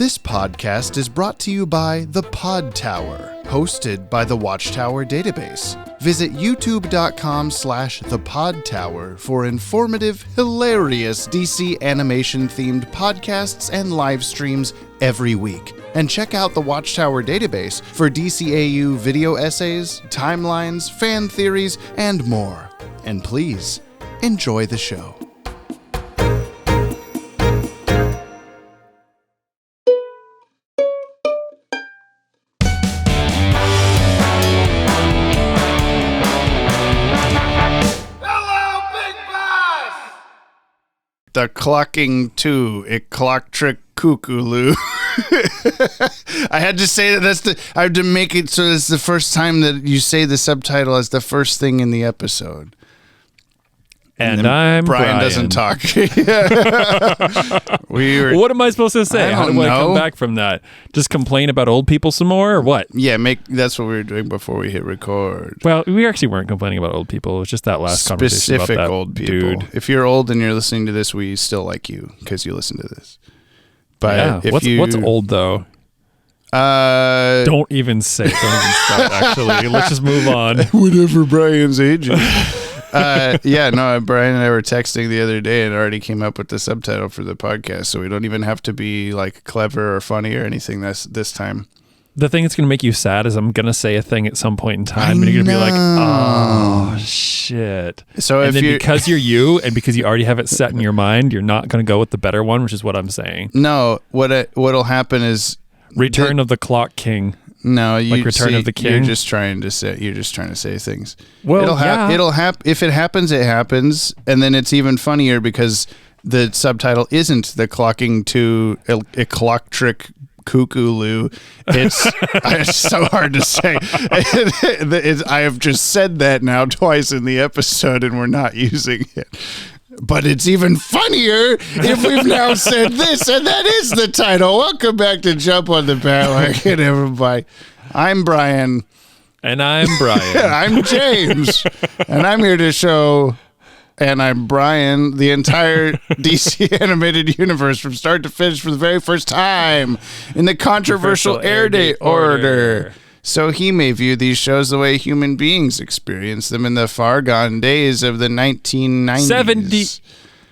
This podcast is brought to you by the Podtower, hosted by the Watchtower database. Visit youtube.com/thepodtower for informative, hilarious DC animation-themed podcasts and live streams every week. And check out the Watchtower database for DCAU video essays, timelines, fan theories, and more. And please, enjoy the show. The clocking to Eclocktick Cuckooloo. I had to say that I had to make it so it's the first time that you say the subtitle as the first thing in the episode. And I'm Brian. Doesn't talk. What am I supposed to say? How do I come back from that? Just complain about old people some more, or what? Yeah, that's what we were doing before we hit record. Well, we actually weren't complaining about old people. It was just that last conversation about that old people. Dude. If you're old and you're listening to this, we still like you because you listen to this. But yeah. What's old though? Don't even say it. Don't even start. Actually, let's just move on. Whatever Brian's aging. Brian and I were texting the other day and already came up with the subtitle for the podcast, so we don't even have to be like clever or funny or anything this time. The thing that's going to make you sad is I'm going to say a thing at some point in time and you're going to be like, oh, shit. So and then because you're you and because you already have it set in your mind, you're not going to go with the better one, which is what I'm saying. No, what'll happen is... Return of the Clock King. No, Return of the King. You're just trying to say things. Well, it'll happen. If it happens, it happens, and then it's even funnier because the subtitle isn't the clocking to Eclocktick Cuckooloo. It's so hard to say. I have just said that now twice in the episode, and we're not using it. But it's even funnier if we've now said this, and that is the title. Welcome back to Jump on the Bat-Wagon, everybody. I'm Brian. And I'm Brian. I'm James. And I'm here to show, and I'm Brian, the entire DC animated universe from start to finish for the very first time in the controversial airdate order. So he may view these shows the way human beings experienced them in the far gone days of the 1990s.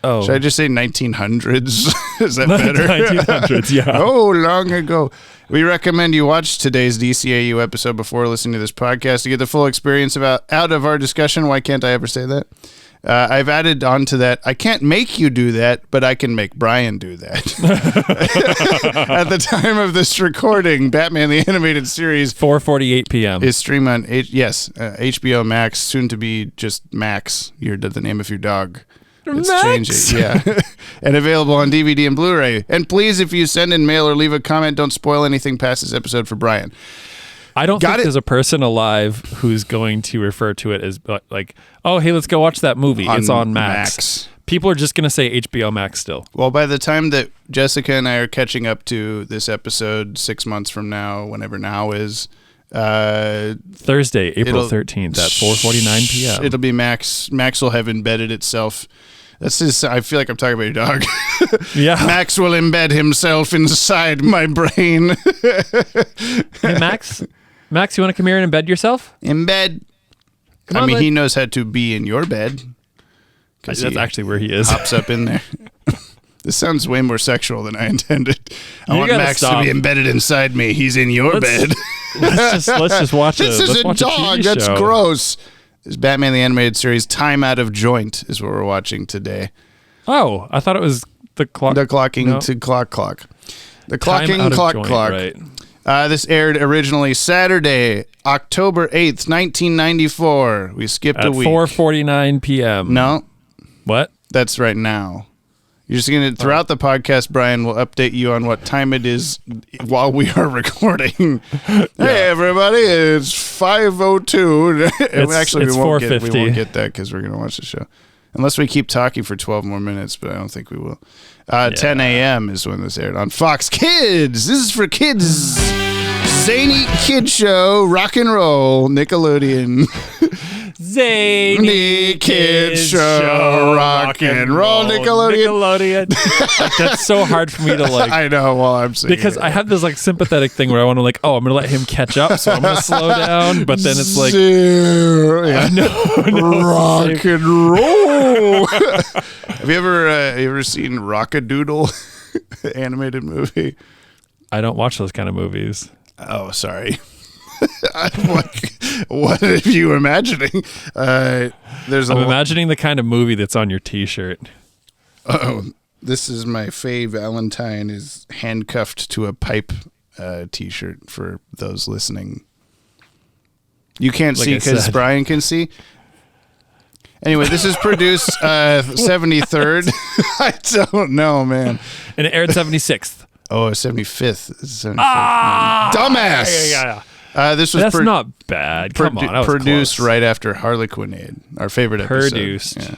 Oh. Should I just say 1900s? Is that better? 1900s, yeah. Oh, long ago. We recommend you watch today's DCAU episode before listening to this podcast to get the full experience out of our discussion. Why can't I ever say that? I've added on to that. I can't make you do that, but I can make Brian do that. At the time of this recording, Batman the Animated Series 4:48 p.m. is streamed on HBO Max, soon to be just Max. The name of your dog. It's Max? changing, yeah. And available on DVD and Blu-ray. And please, if you send in mail or leave a comment, don't spoil anything past this episode for Brian. I don't think there's a person alive who's going to refer to it as like, oh, hey, let's go watch that movie. It's on Max. People are just going to say HBO Max still. Well, by the time that Jessica and I are catching up to this episode 6 months from now, whenever now is... Thursday, April 13th at 4:49 p.m. It'll be Max. Max will have embedded itself. That's just, I feel like I'm talking about your dog. Yeah. Max will embed himself inside my brain. Hey, Max, you want to come here and embed yourself? Embed. He knows how to be in your bed. That's actually where he is. Hops up in there. This sounds way more sexual than I intended. I want Max to be embedded inside me. He's in your bed. Let's just watch it. This is a dog. That's gross. This Batman the Animated Series, Time Out of Joint, is what we're watching today. Oh, I thought it was the clock. The clocking to clock. The clocking clock. Right. This aired originally Saturday, October 8th, 1994. We skipped a week. At 4:49 p.m. No. What? That's right now. You're just going to, throughout the podcast, Brian will update you on what time it is while we are recording. Yeah. Hey, everybody, it's 5:02. Actually, we won't get that because we're going to watch the show. Unless we keep talking for 12 more minutes, but I don't think we will. 10 a.m. is when this aired on Fox Kids. This is for kids. Zany kid show, rock and roll, Nickelodeon. Zany Kids Show, rock and roll, Nickelodeon. Like, that's so hard for me to like. I know. Well, I'm saying because I have this like sympathetic thing where I want to like, oh, I'm gonna let him catch up, so I'm gonna slow down. But then it's like, rock and roll. Have you ever seen Rock-a-Doodle, animated movie? I don't watch those kind of movies. Oh, sorry. What are you imagining? I'm imagining the kind of movie that's on your T-shirt. Oh, this is my fave. Valentine is handcuffed to a pipe T-shirt for those listening. You can't see because Brian can see. Anyway, this is produced 73rd. I don't know, man. And it aired 76th. Oh, 75th. 75th. Dumbass. Yeah. This was That's not bad. Come on, that was produced close. right after Harlequinade, our favorite episode. Produced. Yeah.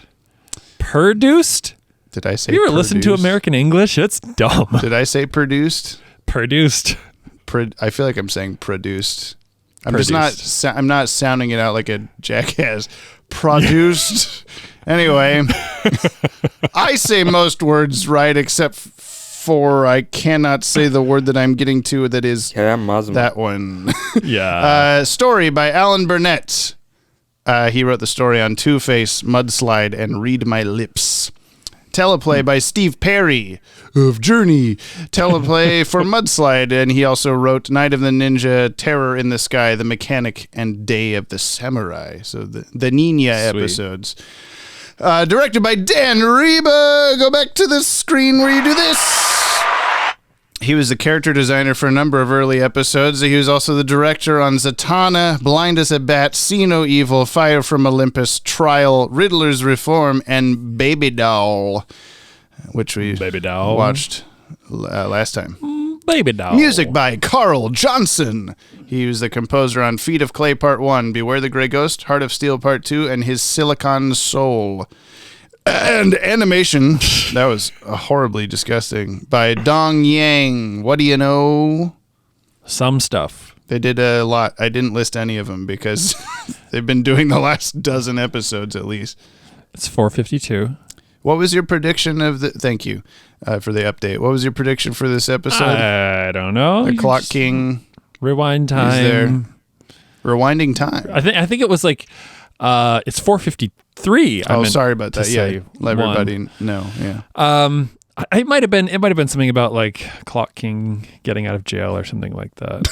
Did I say? You ever listen to American English? It's dumb. Did I say produced? Produced. I feel like I'm saying produced. I'm not sounding it out like a jackass. Produced. Anyway, I say most words right except for I cannot say the word that I'm getting to. That is that one. Yeah. Story by Alan Burnett. He wrote the story on Two-Face, Mudslide, and Read My Lips. Teleplay by Steve Perry of Journey. Teleplay for Mudslide, and he also wrote Night of the Ninja, Terror in the Sky, The Mechanic, and Day of the Samurai. So the Ninja episodes. Directed by Dan Reba. Go back to the screen where you do this. He was the character designer for a number of early episodes. He was also the director on Zatanna, Blind as a Bat, See No Evil, Fire from Olympus, Trial, Riddler's Reform, and Baby Doll, which we watched last time. Baby Doll. Music by Carl Johnson. He was the composer on Feet of Clay Part 1, Beware the Grey Ghost, Heart of Steel Part 2, and His Silicon Soul. And animation, that was horribly disgusting, by Dong Yang. What do you know? Some stuff. They did a lot. I didn't list any of them because they've been doing the last dozen episodes at least. It's 4:52. What was your prediction of the... Thank you for the update. What was your prediction for this episode? I don't know. The Clock King. Rewind time. Is there. Rewinding time. I think it was like... it's 4:53. Oh, sorry about that. Yeah, let everybody know. Yeah. It might have been something about like Clock King getting out of jail or something like that.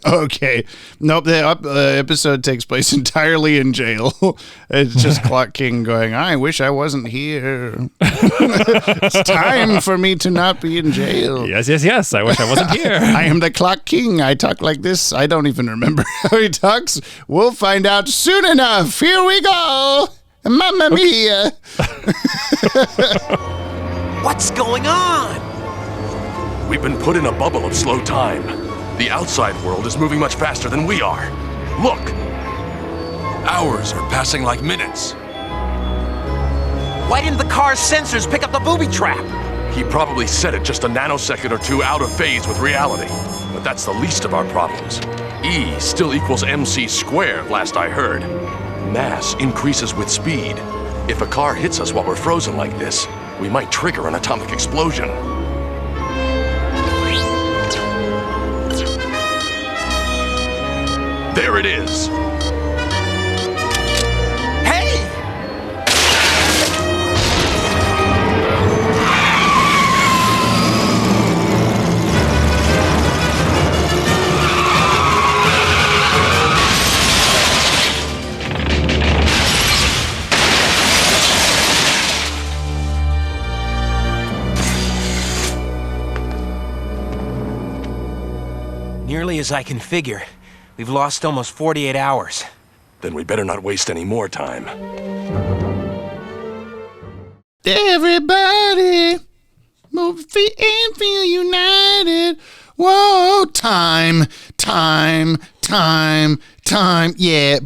Okay. Nope. The episode takes place entirely in jail. It's just Clock King going, I wish I wasn't here. It's time for me to not be in jail. Yes. I wish I wasn't here. I am the Clock King. I talk like this. I don't even remember how he talks. We'll find out soon enough. Here we go. Mamma mia. What's going on? We've been put in a bubble of slow time. The outside world is moving much faster than we are. Look! Hours are passing like minutes. Why didn't the car's sensors pick up the booby trap? He probably set it just a nanosecond or two out of phase with reality. But that's the least of our problems. E still equals mc squared, last I heard. Mass increases with speed. If a car hits us while we're frozen like this, we might trigger an atomic explosion. There it is! Hey! Nearly as I can figure. We've lost almost 48 hours. Then we better not waste any more time. Everybody, move feet and feel united. Whoa, time. Yeah,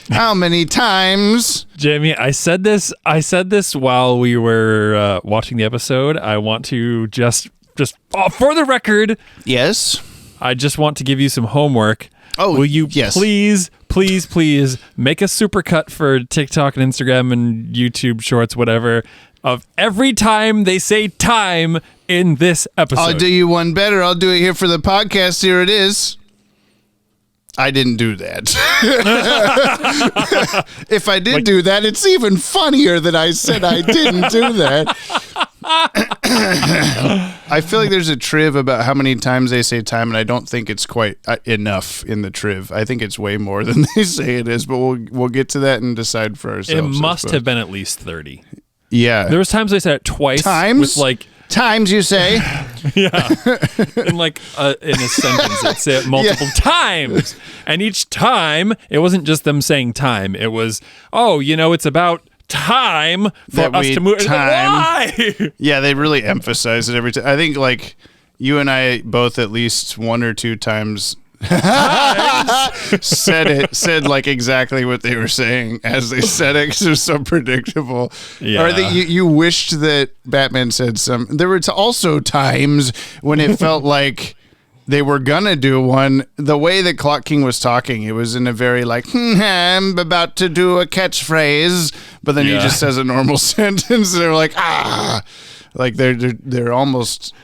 how many times? Jamie, I said this while we were watching the episode. I want to just for the record. Yes. I just want to give you some homework. Oh, will you yes. please please make a supercut for TikTok and Instagram and YouTube Shorts, whatever, of every time they say time in this episode. I'll do you one better. I'll do it here for the podcast. Here it is. I didn't do that. If I did do that, it's even funnier that I said I didn't do that. I feel like there's a triv about how many times they say time, and I don't think it's quite enough in the triv. I think it's way more than they say it is, but we'll get to that and decide for ourselves. It must have been at least 30. Yeah. There was times they said it twice. Times? With like... Times, you say? Yeah. In like in a sentence, they'd say it multiple times. And each time, it wasn't just them saying time. It was, it's about time for us to move. Why? Yeah, they really emphasize it every time. I think like you and I both at least one or two times said like exactly what they were saying as they said it, because it was so predictable. Yeah. Or I think you wished that Batman said some. There were also times when it felt like they were gonna do one. The way that Clock King was talking, it was in a very like, I'm about to do a catchphrase, but then he just says a normal sentence. And they're like, like they're almost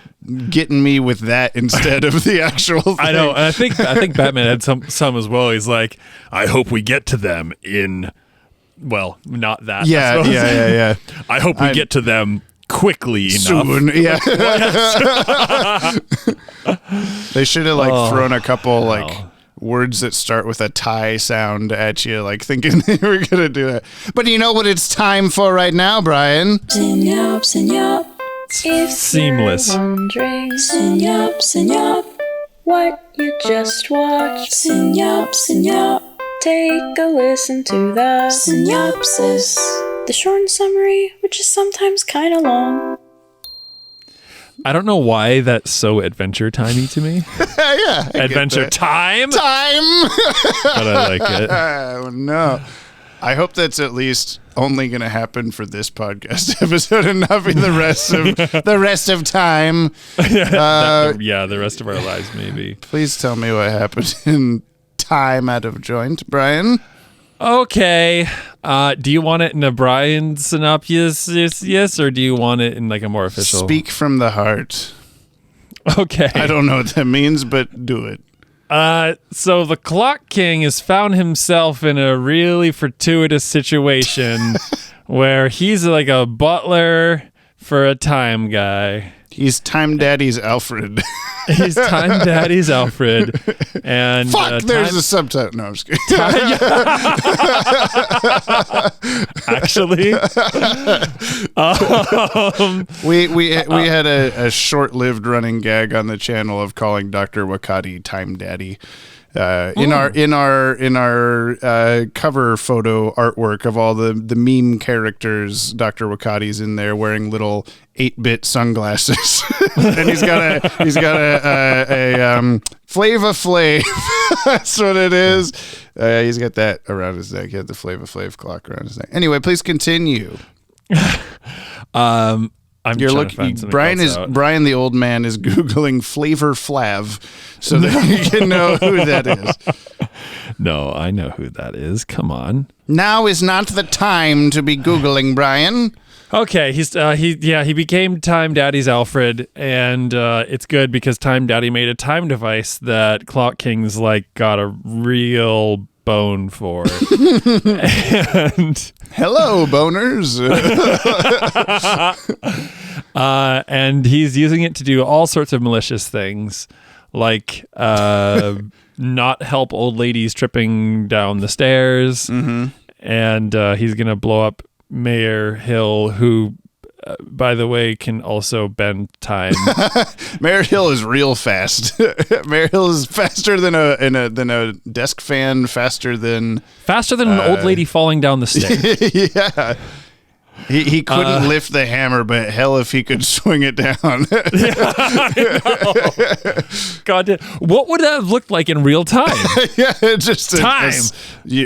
getting me with that instead of the actual thing. I know, and I think Batman had some as well. He's like, I hope we get to them in, well, not that. Yeah. I hope we get to them quickly enough. Soon, yeah. They should have thrown a couple words that start with a tie sound at you, like thinking they were gonna do it. But you know what it's time for right now, Brian? If seamless. You're wondering, Synyop, what you just watched. Synyop, take a listen to the synopsis. The short and summary, which is sometimes kind of long. I don't know why that's so Adventure Timey to me. Yeah. Adventure Time! But I like it. Oh, no. I hope that's at least only going to happen for this podcast episode and not be the rest of time. The rest of our lives, maybe. Please tell me what happened in Time Out of Joint, Brian. Okay. Do you want it in a Brian synopsis, yes, or do you want it in like a more official? Speak from the heart. Okay. I don't know what that means, but do it. So the Clock King has found himself in a really fortuitous situation where he's like a butler for a time guy. He's Time Daddy's Alfred. He's Time Daddy's Alfred. And there's a subtitle. No, I'm just kidding. Actually, we had a short-lived running gag on the channel of calling Dr. Wakati Time Daddy. In our cover photo artwork of all the meme characters, Dr. Wakati's in there wearing little 8-bit sunglasses, and he's got a Flava Flav. That's what it is. He's got that around his neck. He had the Flava Flav clock around his neck. Anyway, please continue. You're looking. Brian the old man is Googling Flavor Flav so that you can know who that is. No, I know who that is. Come on. Now is not the time to be Googling, Brian. Okay, he became Time Daddy's Alfred, and it's good because Time Daddy made a time device that Clock King's got a real bone for. And hello, boners. And he's using it to do all sorts of malicious things, like not help old ladies tripping down the stairs. Mm-hmm. And he's gonna blow up Mayor Hill, who by the way can also bend time. Mayor Hill is real fast. Mayor Hill is faster than a desk fan, faster than an old lady falling down the stairs. Yeah. He couldn't lift the hammer, but hell if he could swing it down. Yeah, I know. God, what would that have looked like in real time? Yeah, just time.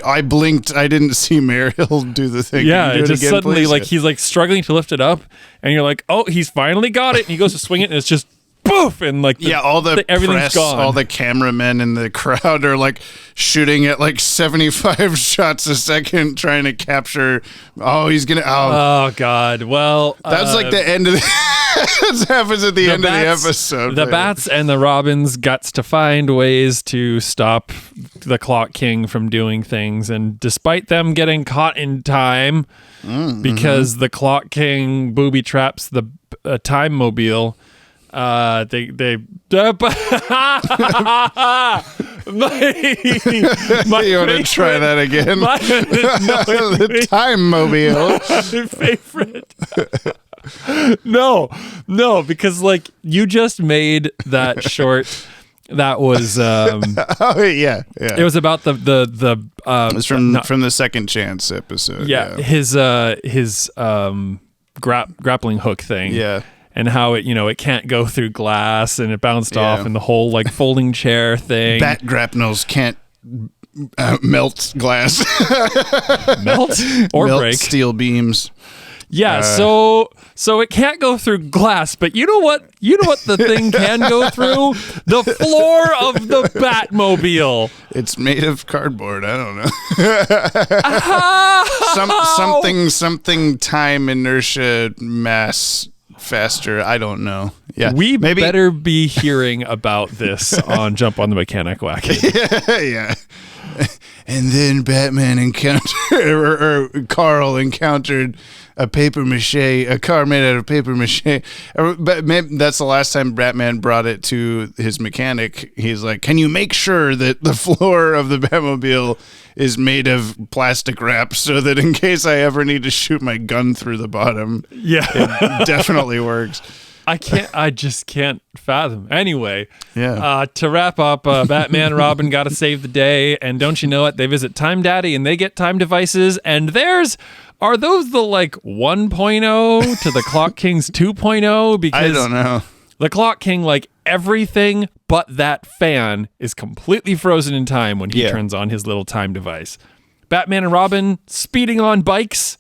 I blinked. I didn't see Mayor Hill do the thing. Yeah, it just again, suddenly please? he's struggling to lift it up, and you're like, oh, he's finally got it. And he goes to swing it, and it's just poof, and like all the everything's press, gone. all the cameramen in the crowd are like shooting at like 75 shots a second, trying to capture. Oh, he's gonna. Oh God! Well, that's like the end of the. That happens at the end of the episode. The Bats and the Robins guts to find ways to stop the Clock King from doing things, and despite them getting caught in time, because the Clock King booby traps the Time Mobile. They you want to try that again? The Time Mobile. My favorite. No, because like you just made that short. That was oh yeah. It was about the it was from the Second Chance episode. Yeah. His grappling hook thing. Yeah. And how it can't go through glass and it bounced off, and the whole like folding chair thing. Bat grapnels can't melt glass. Melt or melt break steel beams. Yeah, so it can't go through glass, but you know what the thing can go through? The floor of the Batmobile. It's made of cardboard. I don't know. Something time inertia mass faster. I don't know. Yeah, we better be hearing about this on Jump on the Mechanic Wagon. Yeah. And then Batman or Carl encountered a car made out of paper mache. But maybe that's the last time Batman brought it to his mechanic. He's like, "Can you make sure that the floor of the Batmobile is made of plastic wrap so that in case I ever need to shoot my gun through the bottom, it definitely works." I just can't fathom. Anyway, to wrap up, Batman and Robin got to save the day, and don't you know it? They visit Time Daddy, and they get time devices, and are those the like 1.0 to the Clock King's 2.0? Because I don't know. The Clock King, like everything but that fan, is completely frozen in time when he turns on his little time device. Batman and Robin speeding on bikes.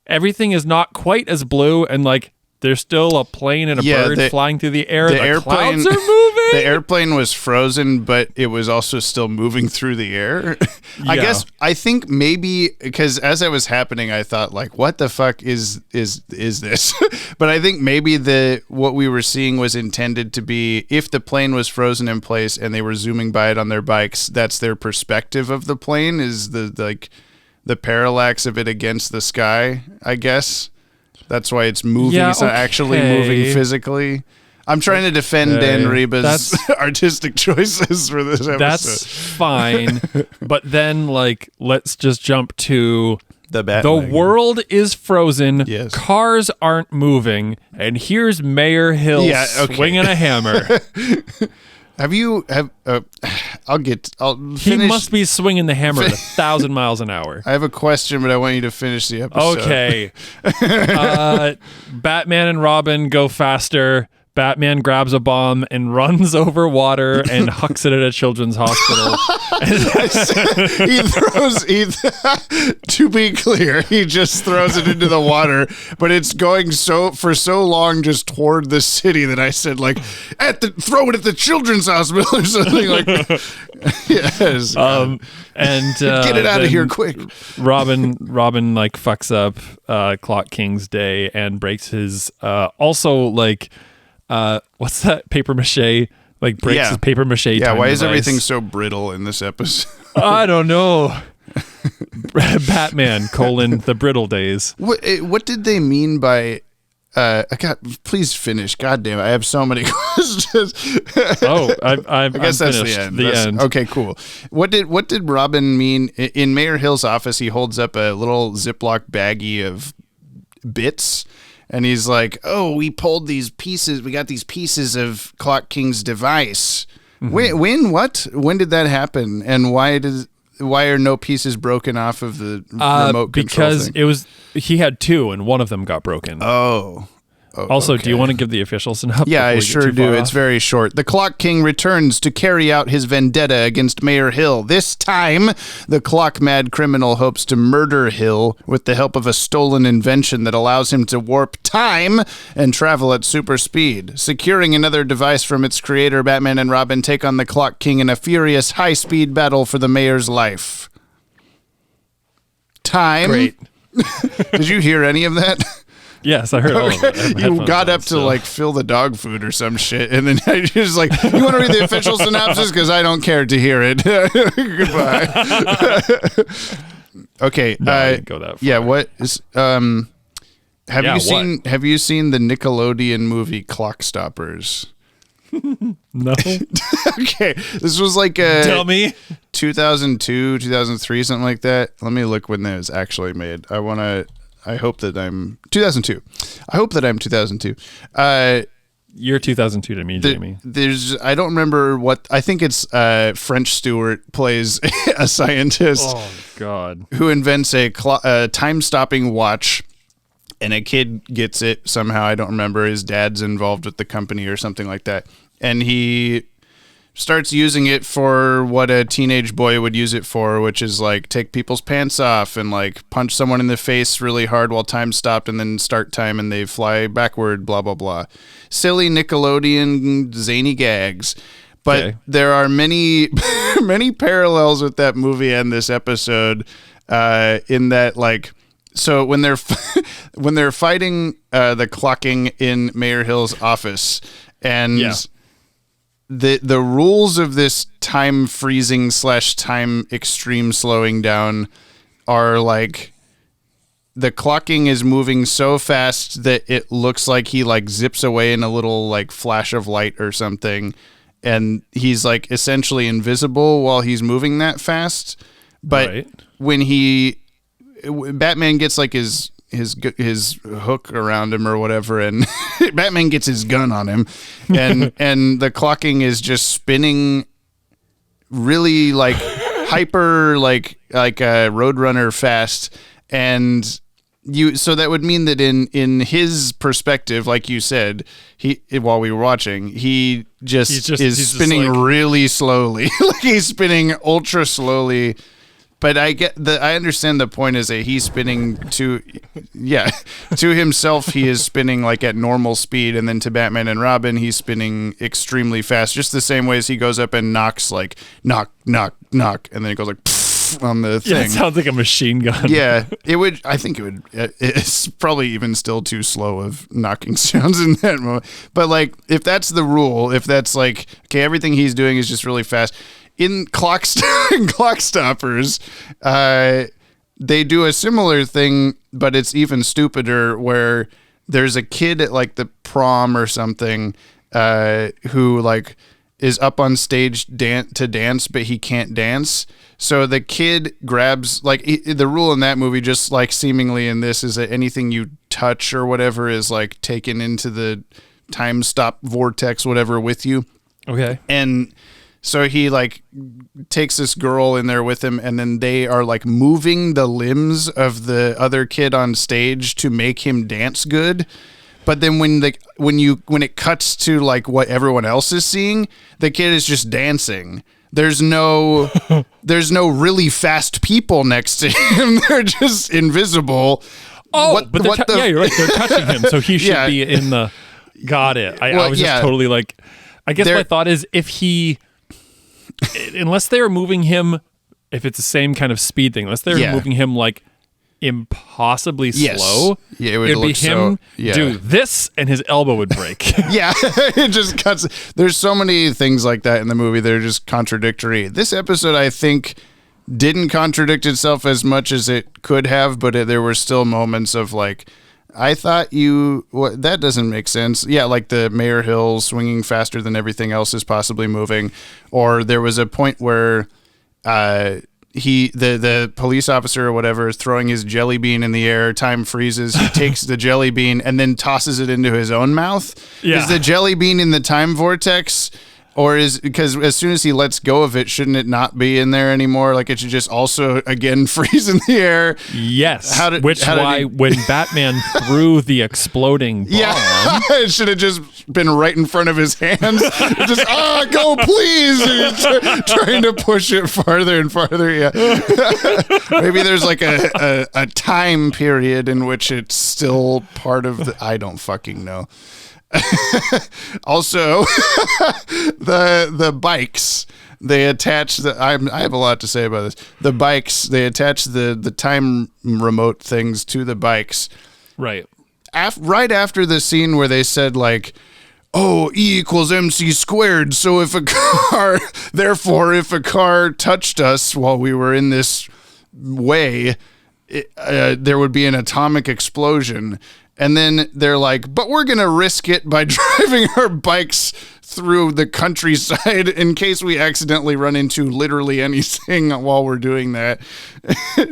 Everything is not quite as blue, and like there's still a plane and a bird flying through the air. The clouds are moving. The airplane was frozen, but it was also still moving through the air. I think maybe because as it was happening, I thought like, what the fuck is this? But I think maybe what we were seeing was intended to be if the plane was frozen in place and they were zooming by it on their bikes, that's their perspective of the plane is the parallax of it against the sky, I guess. That's why it's moving. It's not actually moving physically. I'm trying to defend Dan Reba's artistic choices for this episode. That's fine. But then, like, let's just jump to the Bat-Wagon. The world is frozen. Yes. Cars aren't moving. And here's Mayor Hill swinging a hammer. I'll finish. He must be swinging the hammer at 1,000 miles an hour. I have a question, but I want you to finish the episode. Okay. Batman and Robin go faster. Batman grabs a bomb and runs over water and hucks it at a children's hospital. To be clear, he just throws it into the water, but it's going for so long just toward the city that I said like throw it at the children's hospital or something like yes. And get it out of here quick. Robin like fucks up Clock King's day and breaks his also like what's that paper mache? Like breaks his paper mache. Yeah, why is device. everything so brittle in this episode? I don't know. Batman : the brittle days. What did they mean by? God, please finish. God damn it, I have so many questions. I guess that's the end. End. Okay, cool. What did Robin mean in Mayor Hill's office? He holds up a little Ziploc baggie of bits. And he's like, "Oh, we pulled these pieces. We got these pieces of Clock King's device. Mm-hmm. When did that happen? And why are no pieces broken off of the remote control because thing? he had two, and one of them got broken. Oh, Also, do you want to give the official synopsis? Yeah, I sure do. It's very short. The Clock King returns to carry out his vendetta against Mayor Hill. This time, the clock-mad criminal hopes to murder Hill with the help of a stolen invention that allows him to warp time and travel at super speed. Securing another device from its creator, Batman and Robin take on the Clock King in a furious high-speed battle for the mayor's life. Time. Great. Did you hear any of that? Yes, I heard all of it. You got up to like fill the dog food or some shit, and then I just like, you want to read the official synopsis? Because I don't care to hear it. Goodbye. Okay. No, I didn't go that far. Yeah. What is Have you seen the Nickelodeon movie Clockstoppers? No. Okay. This was like a dummy. 2002, 2003, something like that. Let me look when that was actually made. I hope that I'm 2002. I hope that I'm 2002. You're 2002 to me, Jamie. I don't remember what. I think it's French Stewart plays a scientist. Oh God! Who invents a time-stopping watch, and a kid gets it somehow. I don't remember. His dad's involved with the company or something like that, and he starts using it for what a teenage boy would use it for, which is like take people's pants off and like punch someone in the face really hard while time stopped and then start time and they fly backward, blah, blah, blah. Silly Nickelodeon zany gags. But there are many, many parallels with that movie and this episode in that like, so when they're fighting the clocking in Mayor Hill's office and the rules of this time freezing / time extreme slowing down are like the clocking is moving so fast that it looks like he like zips away in a little like flash of light or something, and he's like essentially invisible while he's moving that fast. But when Batman gets like his hook around him or whatever, and Batman gets his gun on him, and the clocking is just spinning really like hyper like a Roadrunner fast, and so that would mean that in his perspective, like you said, while we were watching, he's spinning really slowly. Like he's spinning ultra slowly. But I understand the point is that he's spinning to himself. He is spinning like at normal speed, and then to Batman and Robin, he's spinning extremely fast, just the same way as he goes up and knocks like knock, knock, knock, and then it goes like pfft on the thing. Yeah, it sounds like a machine gun. Yeah, it would. I think it would. It's probably even still too slow of knocking sounds in that moment. But like, if that's the rule, if that's like okay, everything he's doing is just really fast. In Clockstoppers, they do a similar thing, but it's even stupider, where there's a kid at like the prom or something who like is up on stage to dance, but he can't dance. So the kid grabs like the rule in that movie, just like seemingly in this, is that anything you touch or whatever is like taken into the time stop vortex, whatever, with you. Okay. And so he like takes this girl in there with him, and then they are like moving the limbs of the other kid on stage to make him dance good. But then when it cuts to like what everyone else is seeing, the kid is just dancing. There's no really fast people next to him. They're just invisible. Oh, you're right. They're touching him, so he should be in the. Got it. I was just totally like. I guess my thought is unless they are moving him, if it's the same kind of speed thing, unless they're moving him like impossibly slow, it would be him do this and his elbow would break. Yeah, it just cuts. There's so many things like that in the movie. They're just contradictory. This episode, I think, didn't contradict itself as much as it could have, but there were still moments of like, I thought that doesn't make sense. Yeah, like the Mayor Hill swinging faster than everything else is possibly moving. Or there was a point where the police officer or whatever is throwing his jelly bean in the air, time freezes, he takes the jelly bean and then tosses it into his own mouth. Yeah. Is the jelly bean in the time vortex? Or is because as soon as he lets go of it, shouldn't it not be in there anymore? Like it should just also again freeze in the air. Yes. When Batman threw the exploding bomb, it should have just been right in front of his hands. Just go please, trying to push it farther and farther. Yeah. Maybe there's like a time period in which it's still part of the. I don't fucking know. Also, the bikes they attach I have a lot to say about this. The bikes they attach the time remote things to the bikes. Right. Right after the scene where they said like, "Oh, E equals MC squared." So if a car touched us while we were in this way, there would be an atomic explosion. And then they're like, but we're going to risk it by driving our bikes through the countryside in case we accidentally run into literally anything while we're doing that.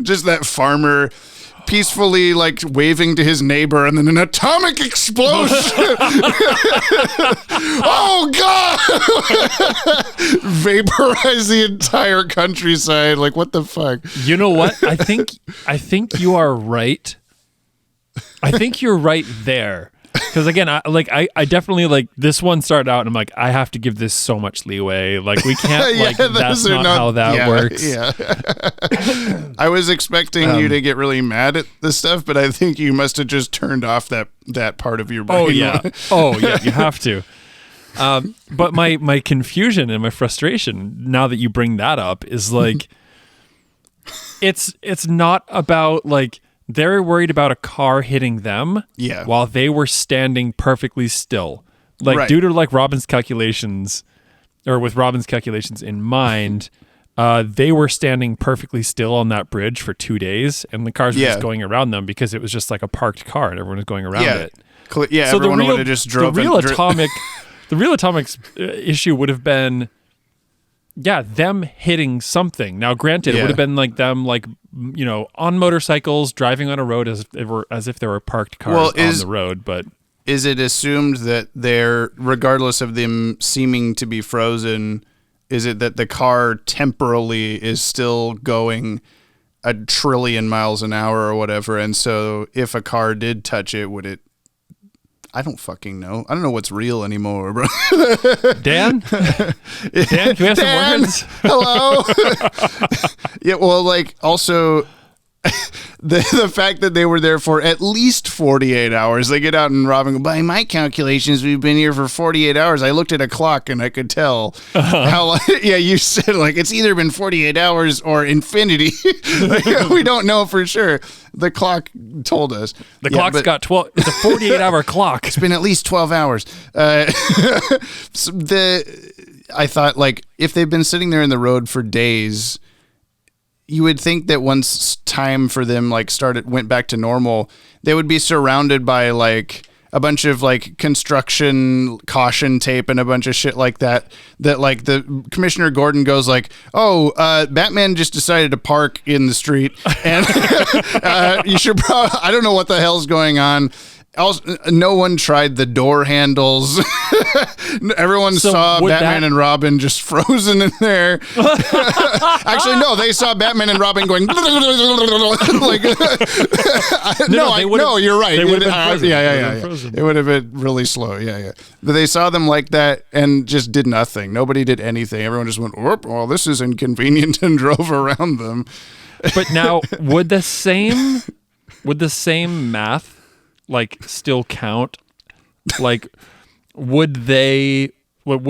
Just that farmer peacefully like waving to his neighbor and then an atomic explosion. Oh God. Vaporize the entire countryside. Like what the fuck? You know what? I think you are right. I think you're right there. Because again, I definitely like this one started out and I'm like, I have to give this so much leeway. Like we can't that's not how that works. Yeah. I was expecting you to get really mad at this stuff, but I think you must have just turned off that part of your brain. Oh yeah, you have to. But my confusion and my frustration now that you bring that up is like it's not about like they're worried about a car hitting them while they were standing perfectly still. Like due to like Robin's calculations or with Robin's calculations in mind, they were standing perfectly still on that bridge for 2 days and the cars were just going around them because it was just like a parked car and everyone was going around it. So everyone would have just drove. The real atomic issue would have been them hitting something. Now, granted, it would have been like them, like on motorcycles driving on a road as if there were parked cars on the road. But is it assumed that they're, regardless of them seeming to be frozen, is it that the car temporally is still going 1 trillion miles an hour or whatever, and so if a car did touch it, would it? I don't fucking know. I don't know what's real anymore, bro. Dan? Can we have some words? Hello? Yeah, well, like, also, the fact that they were there for at least 48 hours. They get out and rob and go, by my calculations, we've been here for 48 hours. I looked at a clock and I could tell how, you said, like, it's either been 48 hours or infinity. Like, we don't know for sure. The clock told us. The clock's got 12. It's a 48-hour clock. It's been at least 12 hours. I thought, like, if they've been sitting there in the road for days, you would think that once time for them, like, went back to normal, they would be surrounded by, like, a bunch of like construction caution tape and a bunch of shit like that like the Commissioner Gordon goes like, Batman just decided to park in the street and you should probably, I don't know what the hell's going on. Also, no one tried the door handles. Everyone saw Batman and Robin just frozen in there. Actually, no, they saw Batman and Robin going like. No, you're right. They would have been frozen. It would have been really slow. Yeah. But they saw them like that and just did nothing. Nobody did anything. Everyone just went, well, this is inconvenient, and drove around them. But now, would the same math like still count? Like, would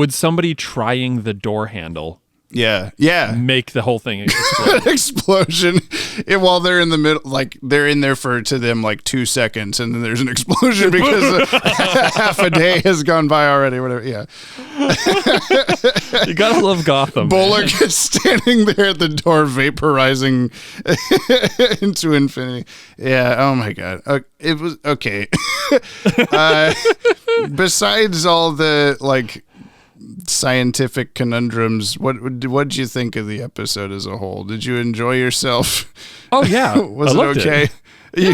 somebody trying the door handle make the whole thing explode? Explosion while they're in the middle, like they're in there for to them like 2 seconds and then there's an explosion because half a day has gone by already, whatever. You gotta love Gotham. Bullock is standing there at the door vaporizing into infinity. Oh my god. It was okay. Besides all the like scientific conundrums, what'd you think of the episode as a whole? Did you enjoy yourself? Oh yeah. Was it okay? You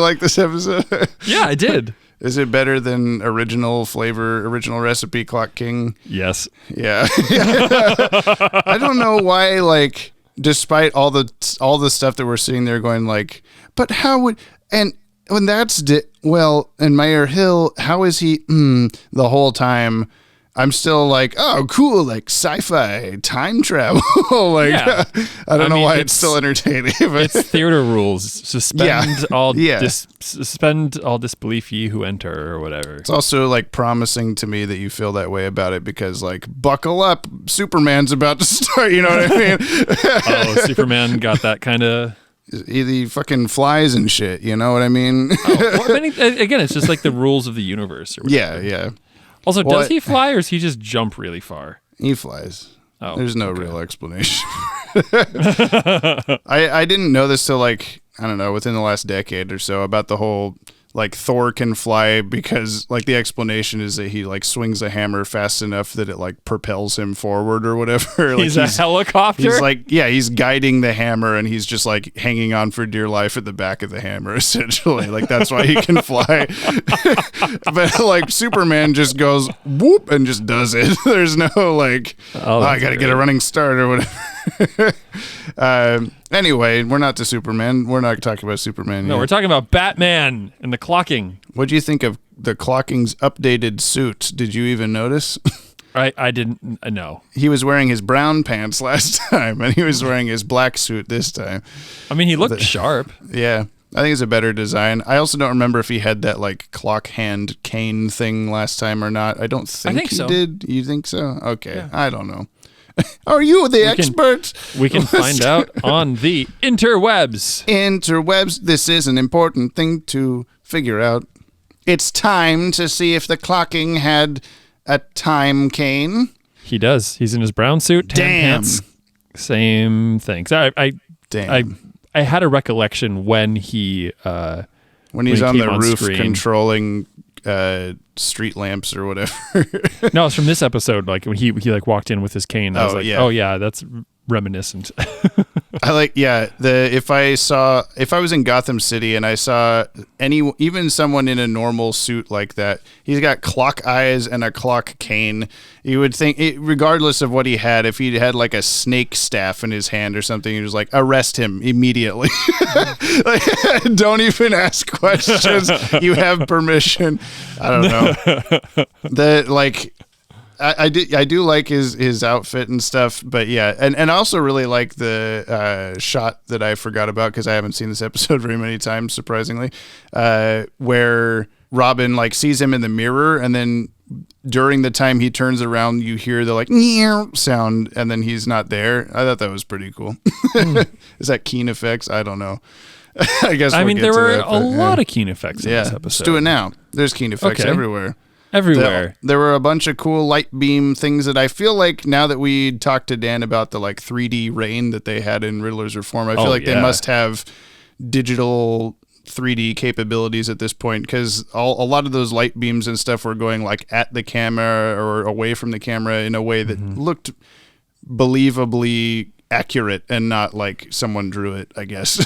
like this episode? Yeah, I did. Is it better than original flavor, original recipe Clock King? Yes. Yeah. I don't know why, like, despite all the stuff that we're sitting there going like, but how would, and when that's, and Mayor Hill, how is he, the whole time, I'm still like, oh, cool, like sci-fi, time travel. Like, Yeah. I don't know why it's still entertaining. But It's theater rules. Suspend Yeah. all disbelief, ye who enter, or whatever. it's also like promising to me that you feel that way about it because, like, buckle up, Superman's about to start. You know what I mean? Oh, Superman got that kind of. He fucking flies and shit. You know what I mean? Again, it's just like the rules of the universe. Or whatever. Yeah. Also, does he fly, or does he just jump really far? He flies. Oh, There's no real explanation. I didn't know this till, like, I don't know, within the last decade or so, about the whole, like, Thor can fly because, like, the explanation is that he, like, swings a hammer fast enough that it, like, propels him forward or whatever. Like, He's a helicopter? He's like, yeah, he's guiding the hammer and he's just, like, hanging on for dear life at the back of the hammer, essentially. Like, that's why he can fly. But, like, Superman just goes whoop and just does it. There's no, like, I gotta get a running start or whatever. Anyway, we're not to Superman. We're not talking about Superman. No, yet. we're talking about Batman and the clocking. What do you think of the Clocking's updated suit? Did you even notice? I didn't know. He was wearing his brown pants last time, and he was wearing his black suit this time. I mean, he looked sharp. Yeah, I think it's a better design. I also don't remember if he had that, like, clock hand cane thing last time or not. I don't think, he so. did. You think so? Okay, Yeah. I don't know. Are you the expert? We can find out on the interwebs. Interwebs, this is an important thing to figure out. It's time to see if the Clocking had a time cane. He does. He's in his brown suit, tan pants. Same thing. So I had a recollection when he when he's on came the on roof screen. controlling street lamps or whatever. No, it's from this episode. Like when he like walked in with his cane. I was like, yeah. oh yeah, that's reminiscent. I like, yeah, if I was in Gotham City and I saw even someone in a normal suit like that, he's got clock eyes and a clock cane. You would think, regardless of what he had, if he had like a snake staff in his hand or something, you're just like, arrest him immediately. Like, don't even ask questions. You have permission. I don't know. I do like his outfit and stuff, but yeah, and I also really like the shot that I forgot about because I haven't seen this episode very many times, surprisingly, where Robin like sees him in the mirror, and then during the time he turns around, you hear the like sound, and then he's not there. I thought that was pretty cool. Is that Keen effects? I don't know. I guess. I we'll mean, get there to were that, a lot of Keen effects in this episode. Let's do it now. There's Keen effects everywhere. Everywhere. There were a bunch of cool light beam things that I feel like now that we talked to Dan about the like 3D rain that they had in Riddler's Reform, I feel like they must have digital 3D capabilities at this point because a lot of those light beams and stuff were going like at the camera or away from the camera in a way that looked believably accurate and not like someone drew it, I guess.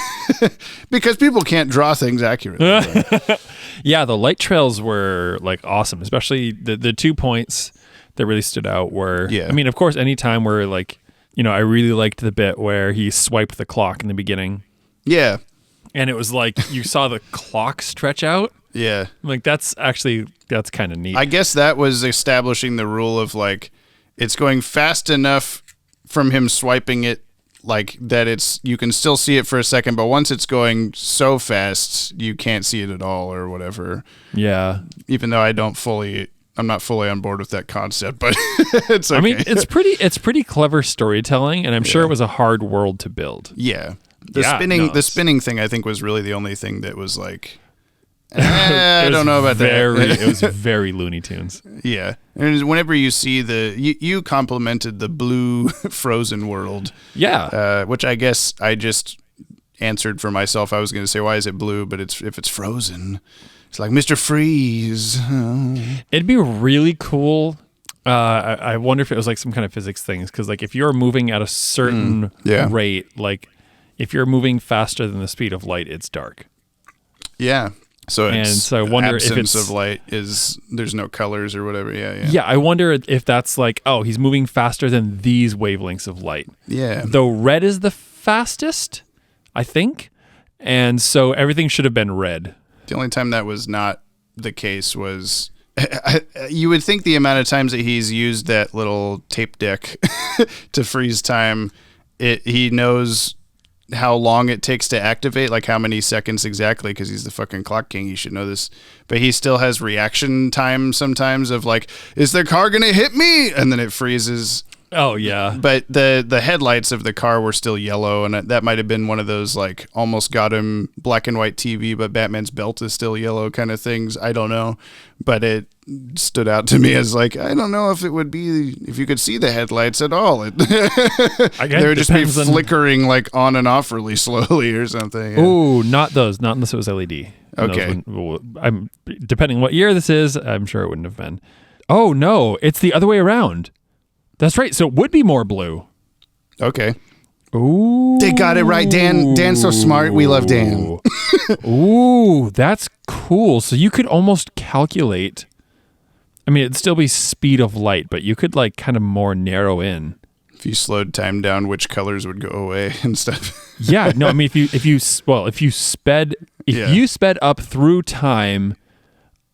Because people can't draw things accurately. Right? Yeah, the light trails were like awesome, especially the 2 points that really stood out were, I mean, of course, any time where like, you know, I really liked the bit where he swiped the clock in the beginning. Yeah. And it was like, you saw the clock stretch out. Yeah. Like that's kind of neat. I guess that was establishing the rule of like, it's going fast enough from him swiping it like that you can still see it for a second, but once it's going so fast you can't see it at all or whatever. Yeah. Even though I'm not fully on board with that concept, but it's okay. I mean, it's pretty clever storytelling, and I'm sure it was a hard world to build. Yeah. The spinning thing I think was really the only thing that was like I don't know about that. It was very Looney Tunes. Yeah. And whenever you see you complimented the blue frozen world. Yeah. Which I guess I just answered for myself. I was going to say, why is it blue? But if it's frozen, it's like Mr. Freeze. Oh. It'd be really cool. I wonder if it was like some kind of physics things. Because like if you're moving at a certain rate, like if you're moving faster than the speed of light, it's dark. Yeah. So and it's so I wonder if absence it's of light is there's no colors or whatever. Yeah. Yeah, I wonder if that's like, oh, he's moving faster than these wavelengths of light. Yeah. Though red is the fastest, I think. And so everything should have been red. The only time that was not the case was you would think the amount of times that he's used that little tape deck to freeze time, he knows how long it takes to activate, like how many seconds exactly, because he's the fucking clock king. He should know this. But he still has reaction time sometimes of like, is the car going to hit me? And then it freezes. Oh, yeah. But the headlights of the car were still yellow, and that might have been one of those like almost got him black and white TV, but Batman's belt is still yellow kind of things. I don't know. But it stood out to me as like, I don't know if it would be, if you could see the headlights at all. They would just be flickering like on and off really slowly or something. Yeah. Ooh, not those. Not unless it was LED. Okay. I'm depending what year this is, I'm sure it wouldn't have been. Oh, no. It's the other way around. That's right. So it would be more blue. Okay. Ooh. They got it right. Dan's so smart. We love Dan. Ooh, that's cool. So you could almost calculate. I mean, it'd still be speed of light, but you could like kind of more narrow in. If you slowed time down, which colors would go away and stuff. Yeah. No, I mean, if you sped up through time,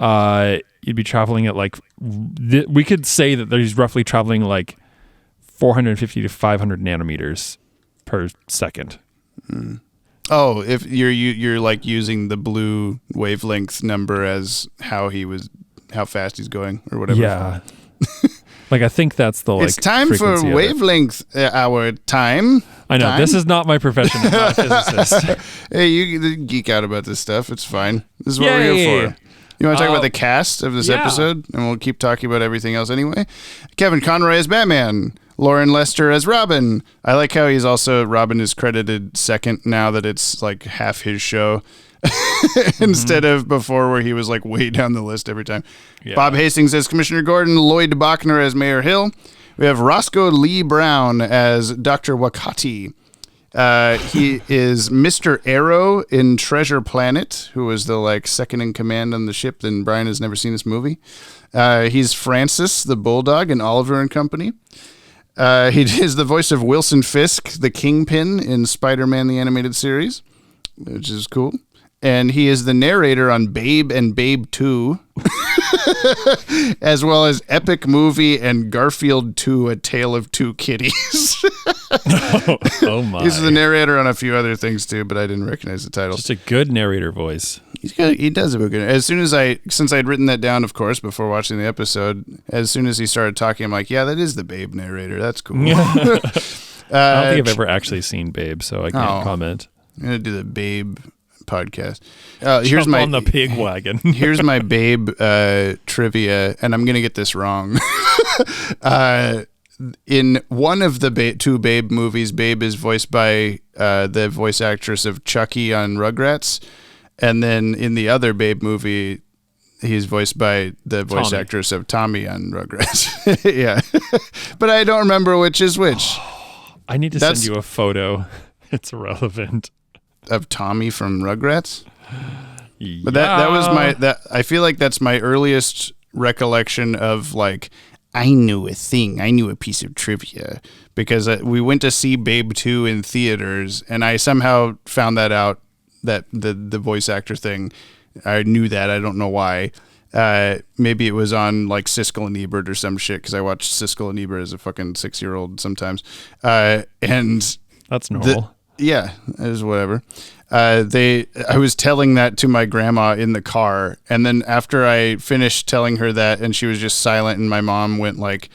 you'd be traveling at like, we could say that there's roughly traveling like 450 to 500 nanometers per second. Mm. Oh, if you're like using the blue wavelength number as how fast he's going or whatever. Yeah. Like I think that's the like. It's time for wavelength hour time. I know this is not my profession. I'm not a physicist. Hey, you geek out about this stuff. It's fine. This is what we're here for. You want to talk about the cast of this episode? And we'll keep talking about everything else anyway. Kevin Conroy as Batman. Lauren Lester as Robin. I like how he's also, Robin is credited second now that it's like half his show. Instead of before where he was like way down the list every time. Yeah. Bob Hastings as Commissioner Gordon. Lloyd Bachner as Mayor Hill. We have Roscoe Lee Brown as Dr. Wakati. He is Mr. Arrow in Treasure Planet, who was the like second in command on the ship, and Brian has never seen this movie. He's Francis the Bulldog in Oliver and Company. He is the voice of Wilson Fisk, the Kingpin in Spider-Man the Animated Series, which is cool. And he is the narrator on Babe and Babe 2, as well as Epic Movie and Garfield 2, A Tale of Two Kitties. Oh my. He's the narrator on a few other things too, but I didn't recognize the title. Just a good narrator voice. He does have a good. Since I'd written that down, of course, before watching the episode, as soon as he started talking, I'm like, yeah, that is the Babe narrator. That's cool. I don't think I've ever actually seen Babe, so I can't comment. I'm gonna do the Babe podcast. Here's on the pig wagon. Here's my Babe trivia, and I'm gonna get this wrong. In one of the two Babe movies, Babe is voiced by the voice actress of Chucky on Rugrats, and then in the other Babe movie, he's voiced by the voice actress of Tommy on Rugrats. Yeah, but I don't remember which is which. I need to send you a photo. It's relevant. Of Tommy from Rugrats? Yeah. But that was I feel like that's my earliest recollection of like, I knew a piece of trivia because we went to see Babe 2 in theaters, and I somehow found that out, that the voice actor thing, I knew that. I don't know why. Maybe it was on like Siskel and Ebert or some shit, because I watched Siskel and Ebert as a fucking 6-year-old sometimes. And that's normal. Yeah, it was whatever. I was telling that to my grandma in the car, and then after I finished telling her that, and she was just silent, and my mom went like,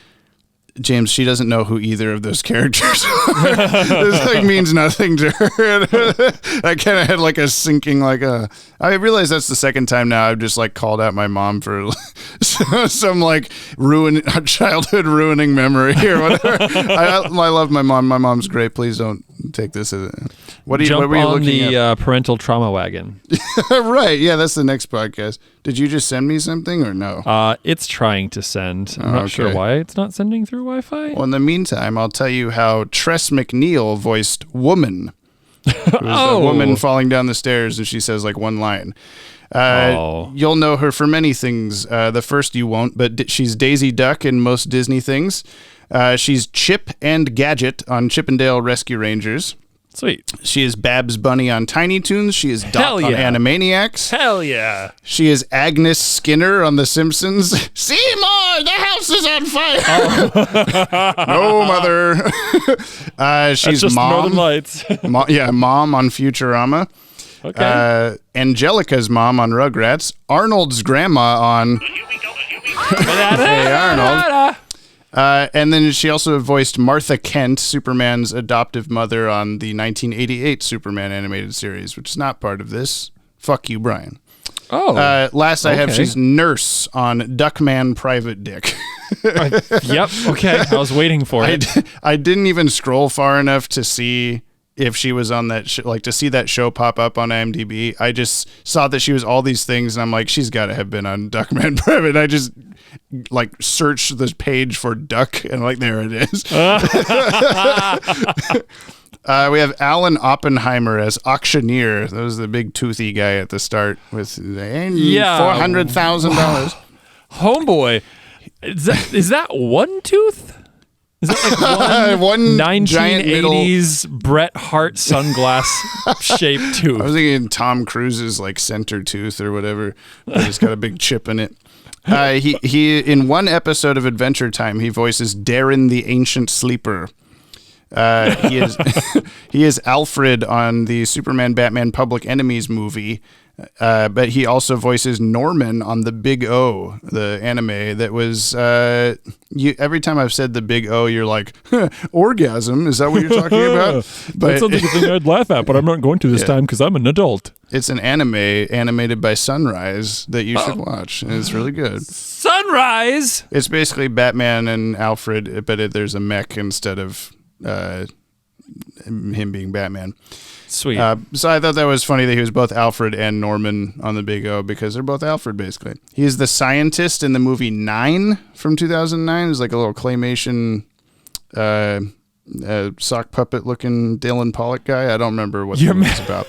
James, she doesn't know who either of those characters are. This like means nothing to her. I kind of had like a sinking, like I realize that's the second time now I've just like called out my mom for some like childhood ruining memory or whatever. I love my mom. My mom's great. Please don't take this as what were you looking at? Parental trauma wagon. Right. Yeah, that's the next podcast. Did you just send me something or no? It's trying to send. I'm not sure why it's not sending through Wi-Fi. Well, in the meantime, I'll tell you how Tress MacNeille voiced Woman. It was a woman falling down the stairs, and she says like one line. You'll know her for many things. The first you won't, but she's Daisy Duck in most Disney things. She's Chip and Gadget on Chip and Dale Rescue Rangers. Sweet. She is Babs Bunny on Tiny Toons. She is Dot on Animaniacs. Hell yeah. She is Agnes Skinner on The Simpsons. Seymour, the house is on fire. No, mother. She's just Mom. Northern Lights. Mom on Futurama. Okay. Angelica's mom on Rugrats. Arnold's grandma on Hey Arnold. And then she also voiced Martha Kent, Superman's adoptive mother on the 1988 Superman animated series, which is not part of this. Fuck you, Brian. Oh. Last I have, she's Nurse on Duckman Private Dick. Yep. Okay. I was waiting for it. I didn't even scroll far enough to see if she was on that to see that show pop up on IMDb. I just saw that she was all these things, and I'm like, she's got to have been on Duckman Private. I just searched this page for Duck, and there it is. We have Alan Oppenheimer as Auctioneer. That was the big toothy guy at the start with $400,000. Homeboy, is that one tooth? Is that one 1980s Bret Hart sunglass shaped tooth? I was thinking Tom Cruise's center tooth or whatever, but it's got a big chip in it. He in one episode of Adventure Time, he voices Darren the Ancient Sleeper. He is Alfred on the Superman Batman Public Enemies movie, but he also voices Norman on the Big O, the anime that was. Every time I've said the Big O, you're like, orgasm. Is that what you're talking about? But that sounds like a thing I'd laugh at, but I'm not going to this time because I'm an adult. It's an anime animated by Sunrise that you should watch, and it's really good. Sunrise. It's basically Batman and Alfred, but there's a mech instead of him being Batman. Sweet. So I thought that was funny that he was both Alfred and Norman on the Big O because they're both Alfred, basically. He's the scientist in the movie 9 from 2009. It's like a little claymation sock puppet looking Dylan Pollock guy. I don't remember what the movie's about.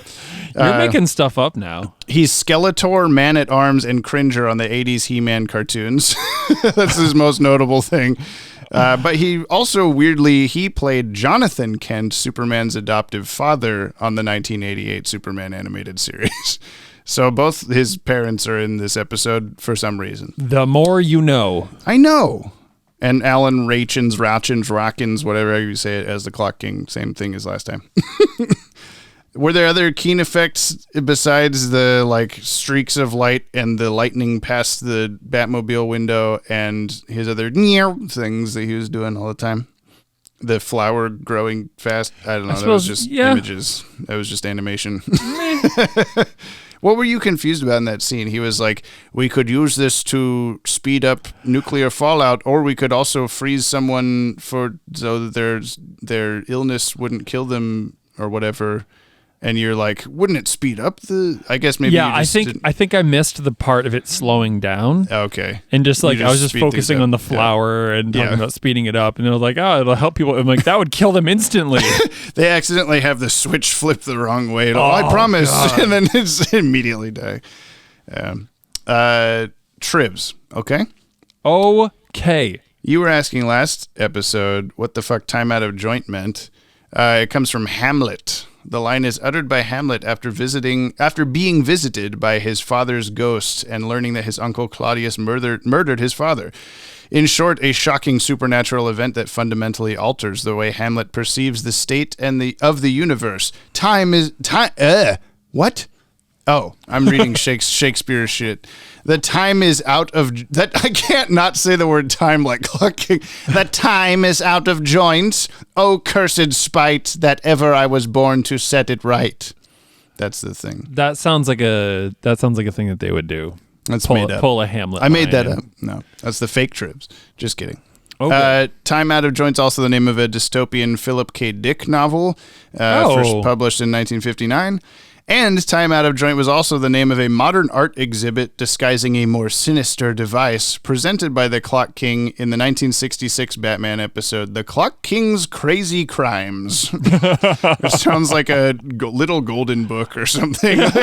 You're making stuff up now. He's Skeletor, Man-at-Arms, and Cringer on the 80s He-Man cartoons. That's his most notable thing. But he also, weirdly, he played Jonathan Kent, Superman's adoptive father, on the 1988 Superman animated series. So both his parents are in this episode for some reason. The more you know. I know. And Alan Rockins, whatever you say it, as the Clock King. Same thing as last time. Were there other keen effects besides the streaks of light and the lightning past the Batmobile window and his other things that he was doing all the time? The flower growing fast? I don't know. That was just images. That was just animation. What were you confused about in that scene? He was like, we could use this to speed up nuclear fallout, or we could also freeze someone so that their illness wouldn't kill them or whatever. And you're like, wouldn't it speed up the? I guess maybe. Yeah, I think I missed the part of it slowing down. Okay. And I was just focusing on the flower and talking about speeding it up, and it was like, oh, it'll help people. I'm like, that would kill them instantly. They accidentally have the switch flipped the wrong way. I promise, God. And then it's immediately die. Tribs. Okay. Okay. You were asking last episode what the fuck time out of joint meant. It comes from Hamlet. The line is uttered by Hamlet after being visited by his father's ghost and learning that his uncle Claudius murdered his father. In short, a shocking supernatural event that fundamentally alters the way Hamlet perceives the state of the universe. What? Oh, I'm reading Shakespeare shit. The time is out of... that I can't not say the word time like clucking. The time is out of joint. Oh, cursed spite, that ever I was born to set it right. That's the thing. That sounds like a thing that they would do. That's made up. Pull a Hamlet. I made that up. No, that's the fake Tribs. Just kidding. Okay. Time Out of Joint's also the name of a dystopian Philip K. Dick novel, first published in 1959. And Time Out of Joint was also the name of a modern art exhibit disguising a more sinister device presented by the Clock King in the 1966 Batman episode, The Clock King's Crazy Crimes. It sounds like a little golden book or something. According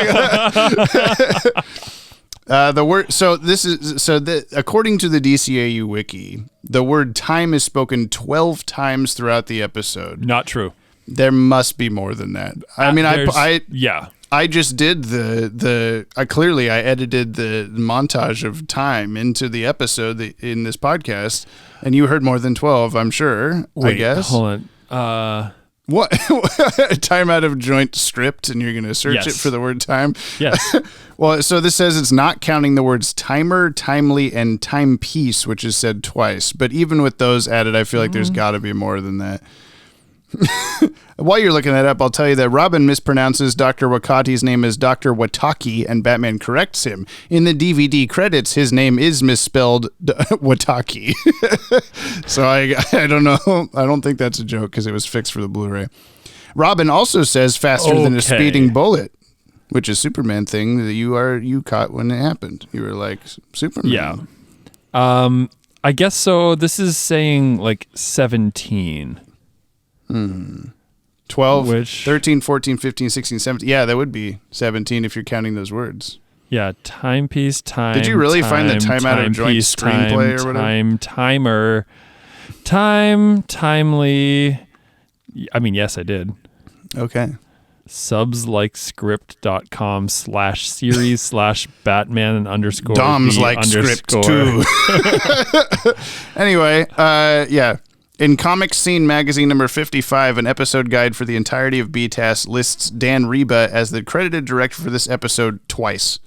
to the DCAU wiki, the word time is spoken 12 times throughout the episode. Not true. There must be more than that. I mean, I just did I edited the montage of time into the episode in this podcast, and you heard more than 12, I'm sure. Wait, I guess. Hold on. What? Time Out of Joint script, and you're going to search it for the word time? Yes. Well, so this says it's not counting the words timer, timely, and timepiece, which is said twice. But even with those added, I feel like there's got to be more than that. While you're looking that up, I'll tell you that Robin mispronounces Dr. Wakati's name as Dr. Wataki, and Batman corrects him. In the DVD credits, his name is misspelled Wataki. So I don't know. I don't think that's a joke because it was fixed for the Blu-ray. Robin also says faster than a speeding bullet, which is Superman thing that you caught when it happened. You were like, Superman. Yeah. I guess so. This is saying like 17. 12, 13, 14, 15, 16, 17. Yeah, that would be 17 if you're counting those words. Yeah, timepiece, time. Did you really find the Time Out of Joint screenplay or whatever? Timer, timely. I mean, yes, I did. Okay. subslikescript.com/series/Batman _ Dom's like script too. Anyway, yeah. In Comic Scene magazine number 55, an episode guide for the entirety of BTAS lists Dan Reba as the credited director for this episode twice.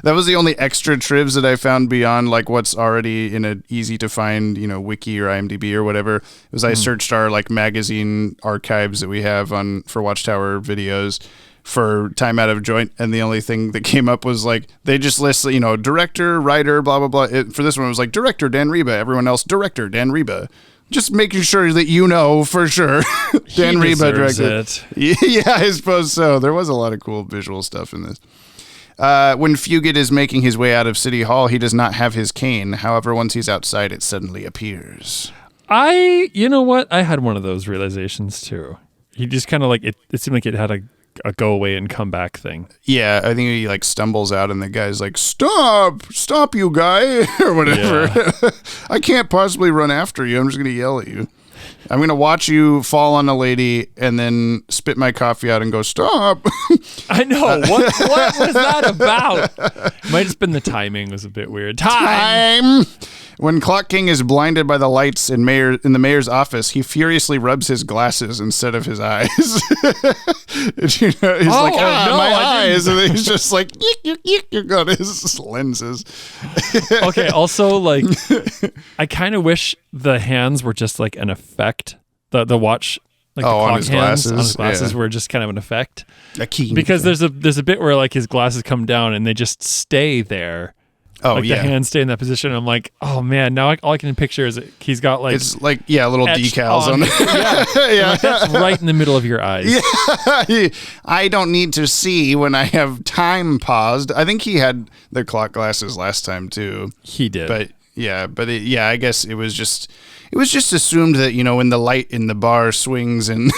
That was the only extra trivs that I found beyond like what's already in a easy to find, wiki or IMDb or whatever. It was I searched our like magazine archives that we have for Watchtower videos for Time Out of Joint, and the only thing that came up was like they just list director, writer, blah blah blah. For this one it was like director Dan Reba, everyone else director Dan Reba. Just making sure that for sure Dan Reba directed it. Yeah, I suppose so. There was a lot of cool visual stuff in this. When Fugit is making his way out of City Hall, he does not have his cane. However, once he's outside, it suddenly appears. You know what? I had one of those realizations too. He just kind of like it seemed like it had a go away and come back thing. Yeah, I think he like stumbles out and the guy's like, stop you guy, or whatever. Yeah. I can't possibly run after you. I'm just going to yell at you. I'm going to watch you fall on a lady and then spit my coffee out and go, stop. I know. What was that about? It might have just been the timing was a bit weird. Time! When Clock King is blinded by the lights in the mayor's office, he furiously rubs his glasses instead of his eyes. He's like, my eyes. And then he's just like, yick, on his lenses. Okay, also, like, I kind of wish the hands were just like an effect. The watch, like the clock hands on his glasses were just kind of an effect. A key. Because there's a bit where like his glasses come down and they just stay there. Oh, like the hands stay in that position. I'm like, oh man, now all I can picture is he's got like it's like little decals on it. Yeah. Like, that's right in the middle of your eyes. Yeah. I don't need to see when I have time paused. I think he had the clock glasses last time too. He did, but I guess it was just assumed that when the light in the bar swings and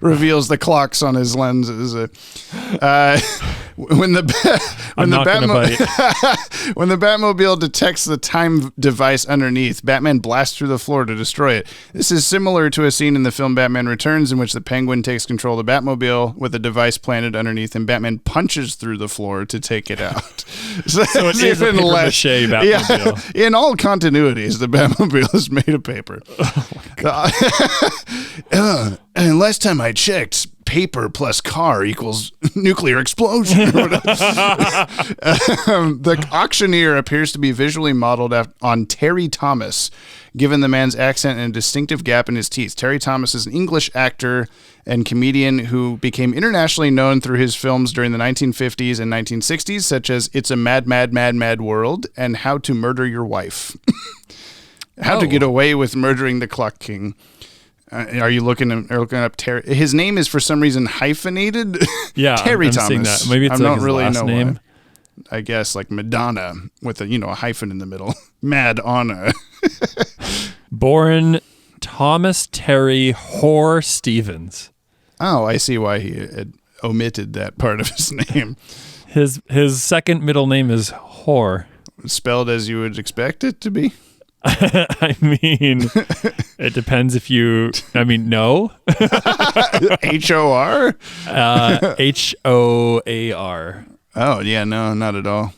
reveals the clocks on his lenses. When the Batmobile detects the time device underneath, Batman blasts through the floor to destroy it. This is similar to a scene in the film Batman Returns in which the Penguin takes control of the Batmobile with a device planted underneath, and Batman punches through the floor to take it out. So it is a papier-mâché Batmobile. Yeah, in all continuities, the Batmobile is made of paper. Oh my God. And last time I checked, paper plus car equals nuclear explosion. The auctioneer appears to be visually modeled on Terry Thomas, given the man's accent and a distinctive gap in his teeth. Terry Thomas is an English actor and comedian who became internationally known through his films during the 1950s and 1960s, such as It's a Mad, Mad, Mad, Mad World and How to Murder Your Wife. How to Get Away with Murdering the Clock King. Are you looking up Terry? His name is for some reason hyphenated. Yeah, Terry I'm Thomas. seeing that. Maybe it's I like don't his really last know name. why. I guess like Madonna with a hyphen in the middle. Madonna. Born Thomas Terry Hoare Stevens. Oh, I see why he had omitted that part of his name. His second middle name is Hoare. Spelled as you would expect it to be. I mean, it depends if you. I mean, no. H-O-R? Hoar. Oh, yeah, no, not at all.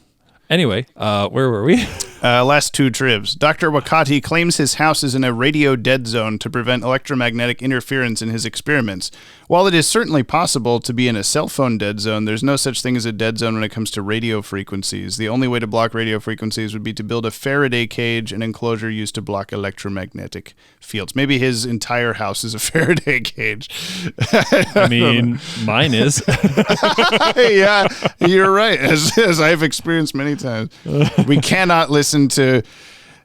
Anyway, where were we? Last two tribs. Dr. Wakati claims his house is in a radio dead zone to prevent electromagnetic interference in his experiments. While it is certainly possible to be in a cell phone dead zone, there's no such thing as a dead zone when it comes to radio frequencies. The only way to block radio frequencies would be to build a Faraday cage, an enclosure used to block electromagnetic fields. Maybe his entire house is a Faraday cage. I mean, mine is. Yeah, you're right. As I've experienced many times. We cannot listen to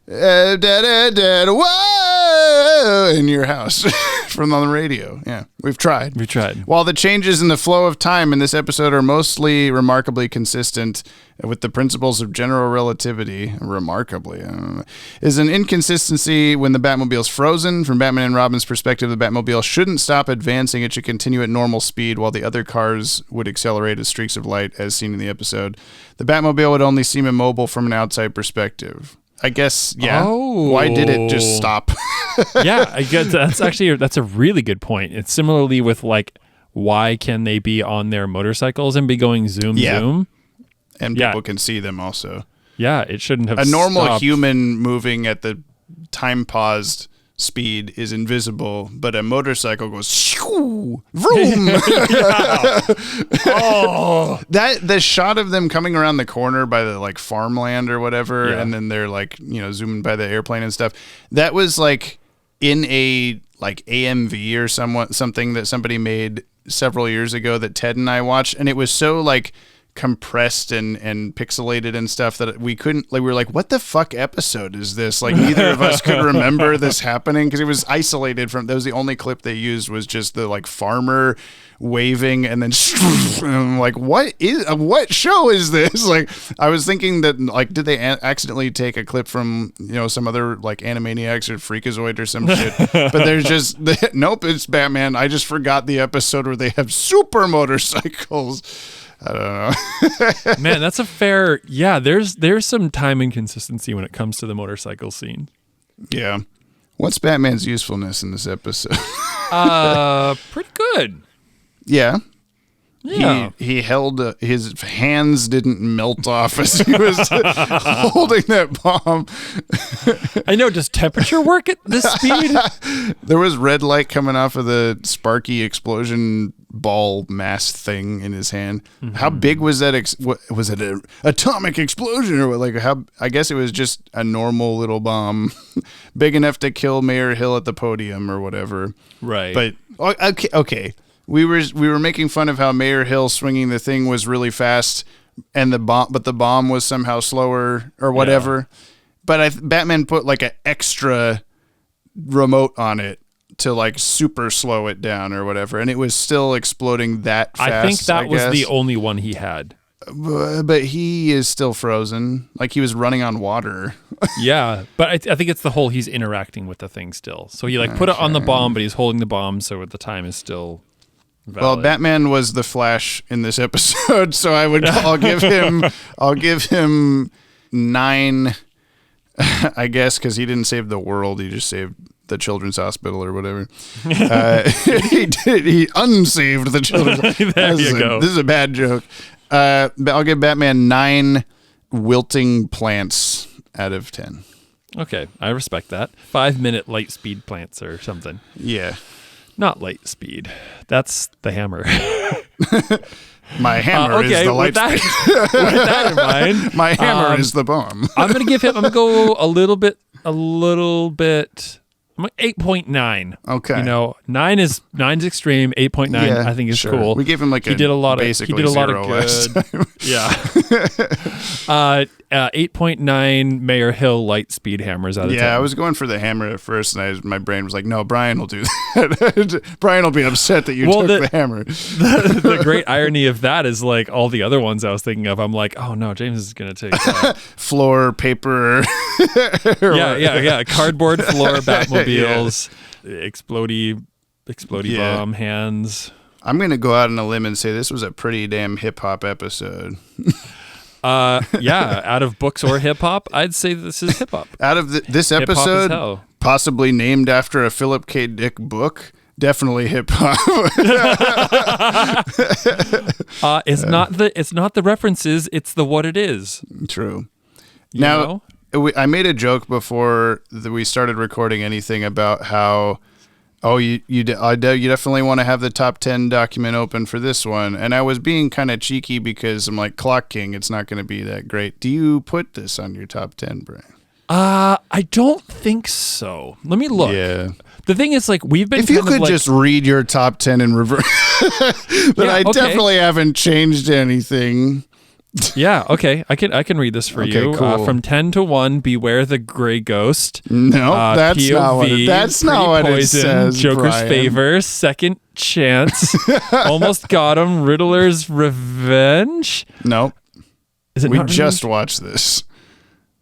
whoa in your house from on the radio. Yeah, we've tried. While the changes in the flow of time in this episode are mostly remarkably consistent with the principles of general relativity, is an inconsistency when the Batmobile's frozen. From Batman and Robin's perspective, the Batmobile shouldn't stop advancing. It should continue at normal speed while the other cars would accelerate as streaks of light, as seen in the episode. The Batmobile would only seem immobile from an outside perspective. I guess, yeah. Oh. Why did it just stop? Yeah, I guess that's a really good point. It's similarly with like, why can they be on their motorcycles and be going zoom, zoom? And people can see them also. Yeah, it shouldn't have A normal stopped. human moving at the time-paused speed is invisible, but a motorcycle goes shoo, vroom. Oh, The shot of them coming around the corner by the like farmland or whatever, and then they're like zooming by the airplane and stuff. That was like in a like AMV or something that somebody made several years ago that Ted and I watched, and it was so like compressed and pixelated and stuff that we couldn't, like, we were like, what the fuck episode is this? Like, neither of us could remember this happening because it was isolated from, that was the only clip they used was just the like farmer waving and then and I'm like, what show is this? Like, I was thinking that like, did they accidentally take a clip from some other like Animaniacs or Freakazoid or some shit? But there's just nope, it's Batman. I just forgot the episode where they have super motorcycles. I don't know. man, that's a fair. Yeah, there's some time inconsistency when it comes to the motorcycle scene. Yeah. What's Batman's usefulness in this episode? Pretty good. Yeah. Yeah. He held his hands didn't melt off as he was holding that bomb. I know. Does temperature work at this speed? There was red light coming off of the sparky explosion ball mass thing in his hand. Mm-hmm. How big was that? Was it an atomic explosion or what? Like how? I guess it was just a normal little bomb, big enough to kill Mayor Hill at the podium or whatever. Right. But okay. We were making fun of how Mayor Hill swinging the thing was really fast, and the bomb was somehow slower or whatever. Yeah. But Batman put like an extra remote on it to like super slow it down or whatever, and it was still exploding that fast. I think that was the only one he had. But he is still frozen, like he was running on water. Yeah, but I think it's the whole he's interacting with the thing still. So he like put it on the bomb, but he's holding the bomb, so the time is still valid. Well, Batman was the Flash in this episode, so I'll give him 9, I guess, because he didn't save the world, he just saved the children's hospital or whatever. He unsaved the children's There you go. This is a bad joke. I'll give Batman 9 wilting plants out of 10. Okay, I respect that. 5-minute light speed plants or something. Yeah. Not light speed. That's the hammer. My hammer is the light speed. With that in mind, my hammer is the bomb. I'm gonna go a little bit I'm like 8.9. Okay. 9's extreme. 8.9 Yeah, I think is sure. cool. We gave him like he did a lot of basically good. last time. Yeah. 8.9 Mayor Hill light speed hammers out of 10. Yeah, I was going for the hammer at first, and my brain was like, no, Brian will do that. Brian will be upset that you took the hammer. The great irony of that is like all the other ones I was thinking of. I'm like, oh no, James is going to take that. Floor, paper. Yeah. Cardboard floor, Batmobiles, explodey bomb hands. I'm going to go out on a limb and say this was a pretty damn hip-hop episode. Out of books or hip-hop, I'd say this is hip-hop. Out of this Hip-hop as episode, hell. possibly named after a Philip K. Dick book, definitely hip-hop. It's not the references, it's the what it is. True. You Now, know? I made a joke before we started recording anything about how, you definitely want to have the top 10 document open for this one. And I was being kind of cheeky because I'm like, Clock King, it's not going to be that great. Do you put this on your top 10, Brian? I don't think so. Let me look. Yeah. The thing is, like, we've been If you kind of could like, just read your top 10 in reverse, but I definitely haven't changed anything. Yeah, okay. I can read this for you. Cool. From 10 to 1, Beware the Gray Ghost. No, that's POV, not what it Poison, says, Joker's Brian. Favor, Second Chance, Almost Got Him, Riddler's Revenge. No. Is it We not just watched this.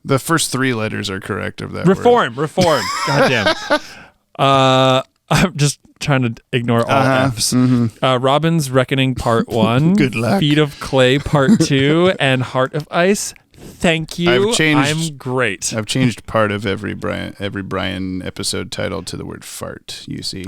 The first 3 letters are correct of that Reform. word. Goddamn. I'm just trying to ignore all F's. Mm-hmm. Robin's Reckoning Part 1. Good luck. Feet of Clay Part 2. And Heart of Ice. Thank you. I'm great. I've changed part of every Brian episode title to the word fart, you see.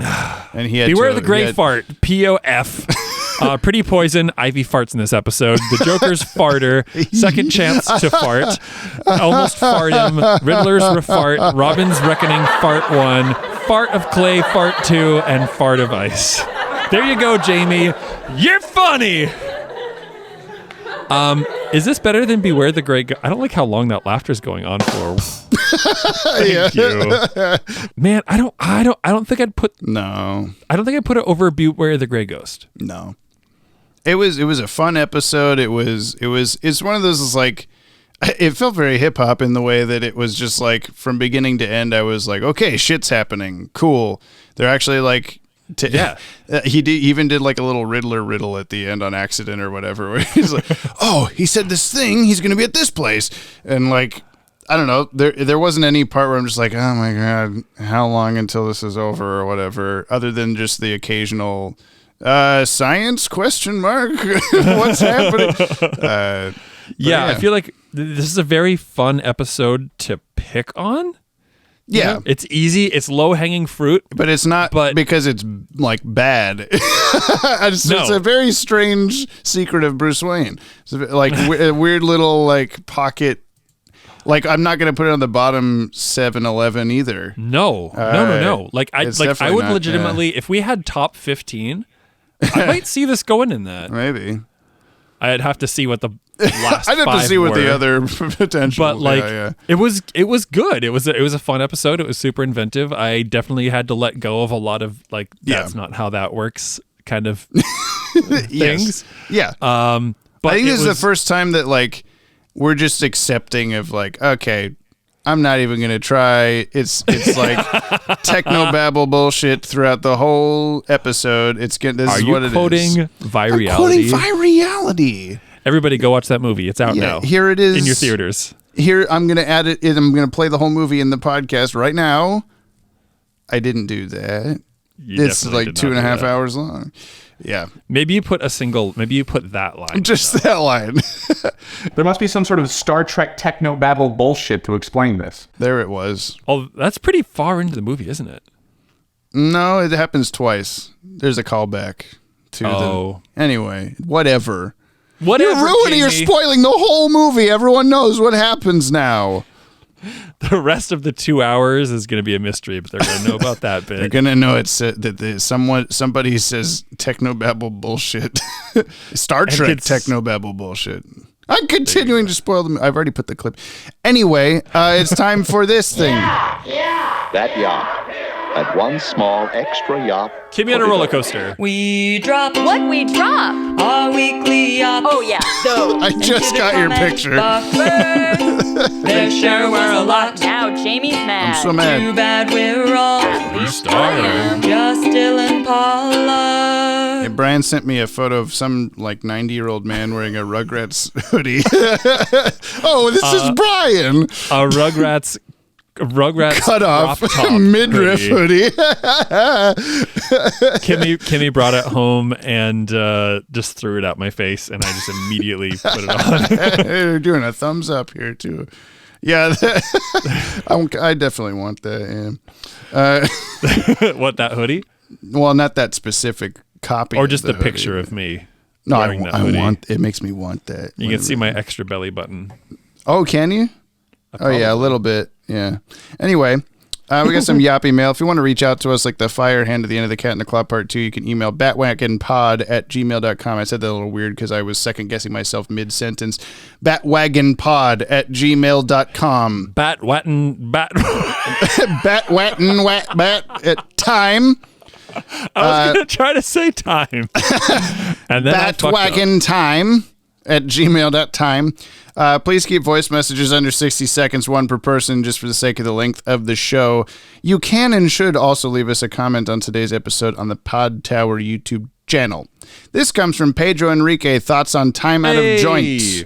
And he had Beware the Gray Fart. POF. Pretty Poison. Ivy farts in this episode. The Joker's Farter. Second Chance to Fart. Almost Fart Him. Riddler's Refart. Robin's Reckoning Fart 1. Fart of Clay Fart 2. And Fart of Ice. There you go, Jamie. You're funny. Is this better than Beware the Gray I don't like how long that laughter is going on for. Thank you. Man, I don't think I'd put it over Beware the Gray Ghost. No. It was a fun episode. It's one of those like it felt very hip hop in the way that it was just like from beginning to end I was like, okay, shit's happening. Cool. They're actually like he even did like a little Riddler riddle at the end on accident or whatever, where he's like, "Oh, he said this thing. He's going to be at this place," and like, I don't know. There wasn't any part where I'm just like, "Oh my god, how long until this is over?" or whatever. Other than just the occasional science question mark. What's happening? I feel like this is a very fun episode to pick on. Yeah, it's easy. It's low hanging fruit, but it's not. Because it's like bad. It's a very strange secret of Bruce Wayne. It's like a weird little like pocket. Like I'm not going to put it on the bottom 7-Eleven either. No. Like I would legitimately, if we had top 15, I might see this going in that. Maybe. I'd have to see what the last I'd have to see what were. the other potential. But like, it was good. It was a fun episode. It was super inventive. I definitely had to let go of a lot of like that's not how that works kind of things. Yeah. But I think this is the first time that like we're just accepting of like, okay, I'm not even gonna try. It's like technobabble bullshit throughout the whole episode. This is what it is. Are you quoting Vireality? I'm quoting Vireality. Everybody go watch that movie. It's out now. Here it is. In your theaters. Here, I'm going to add it. I'm going to play the whole movie in the podcast right now. I didn't do that. It's like 2.5 hours long. Yeah. Maybe you put that line. Just that line. There must be some sort of Star Trek technobabble bullshit to explain this. There it was. Oh, that's pretty far into the movie, isn't it? No, it happens twice. There's a callback to Anyway, whatever. You're ruining, you're spoiling the whole movie. Everyone knows what happens now. The rest of the 2 hours is going to be a mystery, but they're going to know about that bit. They're going to know somebody says technobabble bullshit. Star Trek technobabble bullshit. I'm continuing to spoil them. I've already put the clip. Anyway, it's time for this thing. That yacht. at one small extra yop. Keep me on a roller coaster. We drop What we drop? our weekly yop. Oh yeah, those. I just got your picture. There sure were a lot. Now Jamie's mad. I'm so mad. Too bad we're all At least I am. just Dylan Paula. Hey, Brian sent me a photo of some like 90-year-old man wearing a Rugrats hoodie. Oh, this is Brian. A Rugrats Cut off crop top midriff hoodie. Kimmy brought it home and just threw it at my face, and I just immediately put it on. They're doing a thumbs up here too. Yeah, I definitely want that. Yeah. What, that hoodie? Well, not that specific copy, Or just the hoodie. picture of me No, wearing that I hoodie. want. It makes me want that. You can see my extra belly button. Oh, can you? Oh yeah, a little bit. Yeah. Anyway, we got some Yoppie Mail. If you want to reach out to us like the fire hand at the end of the Cat in the Claw Part 2, you can email batwagonpod@gmail.com. I said that a little weird because I was second guessing myself mid-sentence. Batwagonpod@gmail.com. Batwatten at time. I was going to try to say time. And then Batwagon time at gmail.time. Please keep voice messages under 60 seconds, one per person, just for the sake of the length of the show. You can and should also leave us a comment on today's episode on the Podtower YouTube channel. This comes from Pedro Enrique. Thoughts on time out of joint.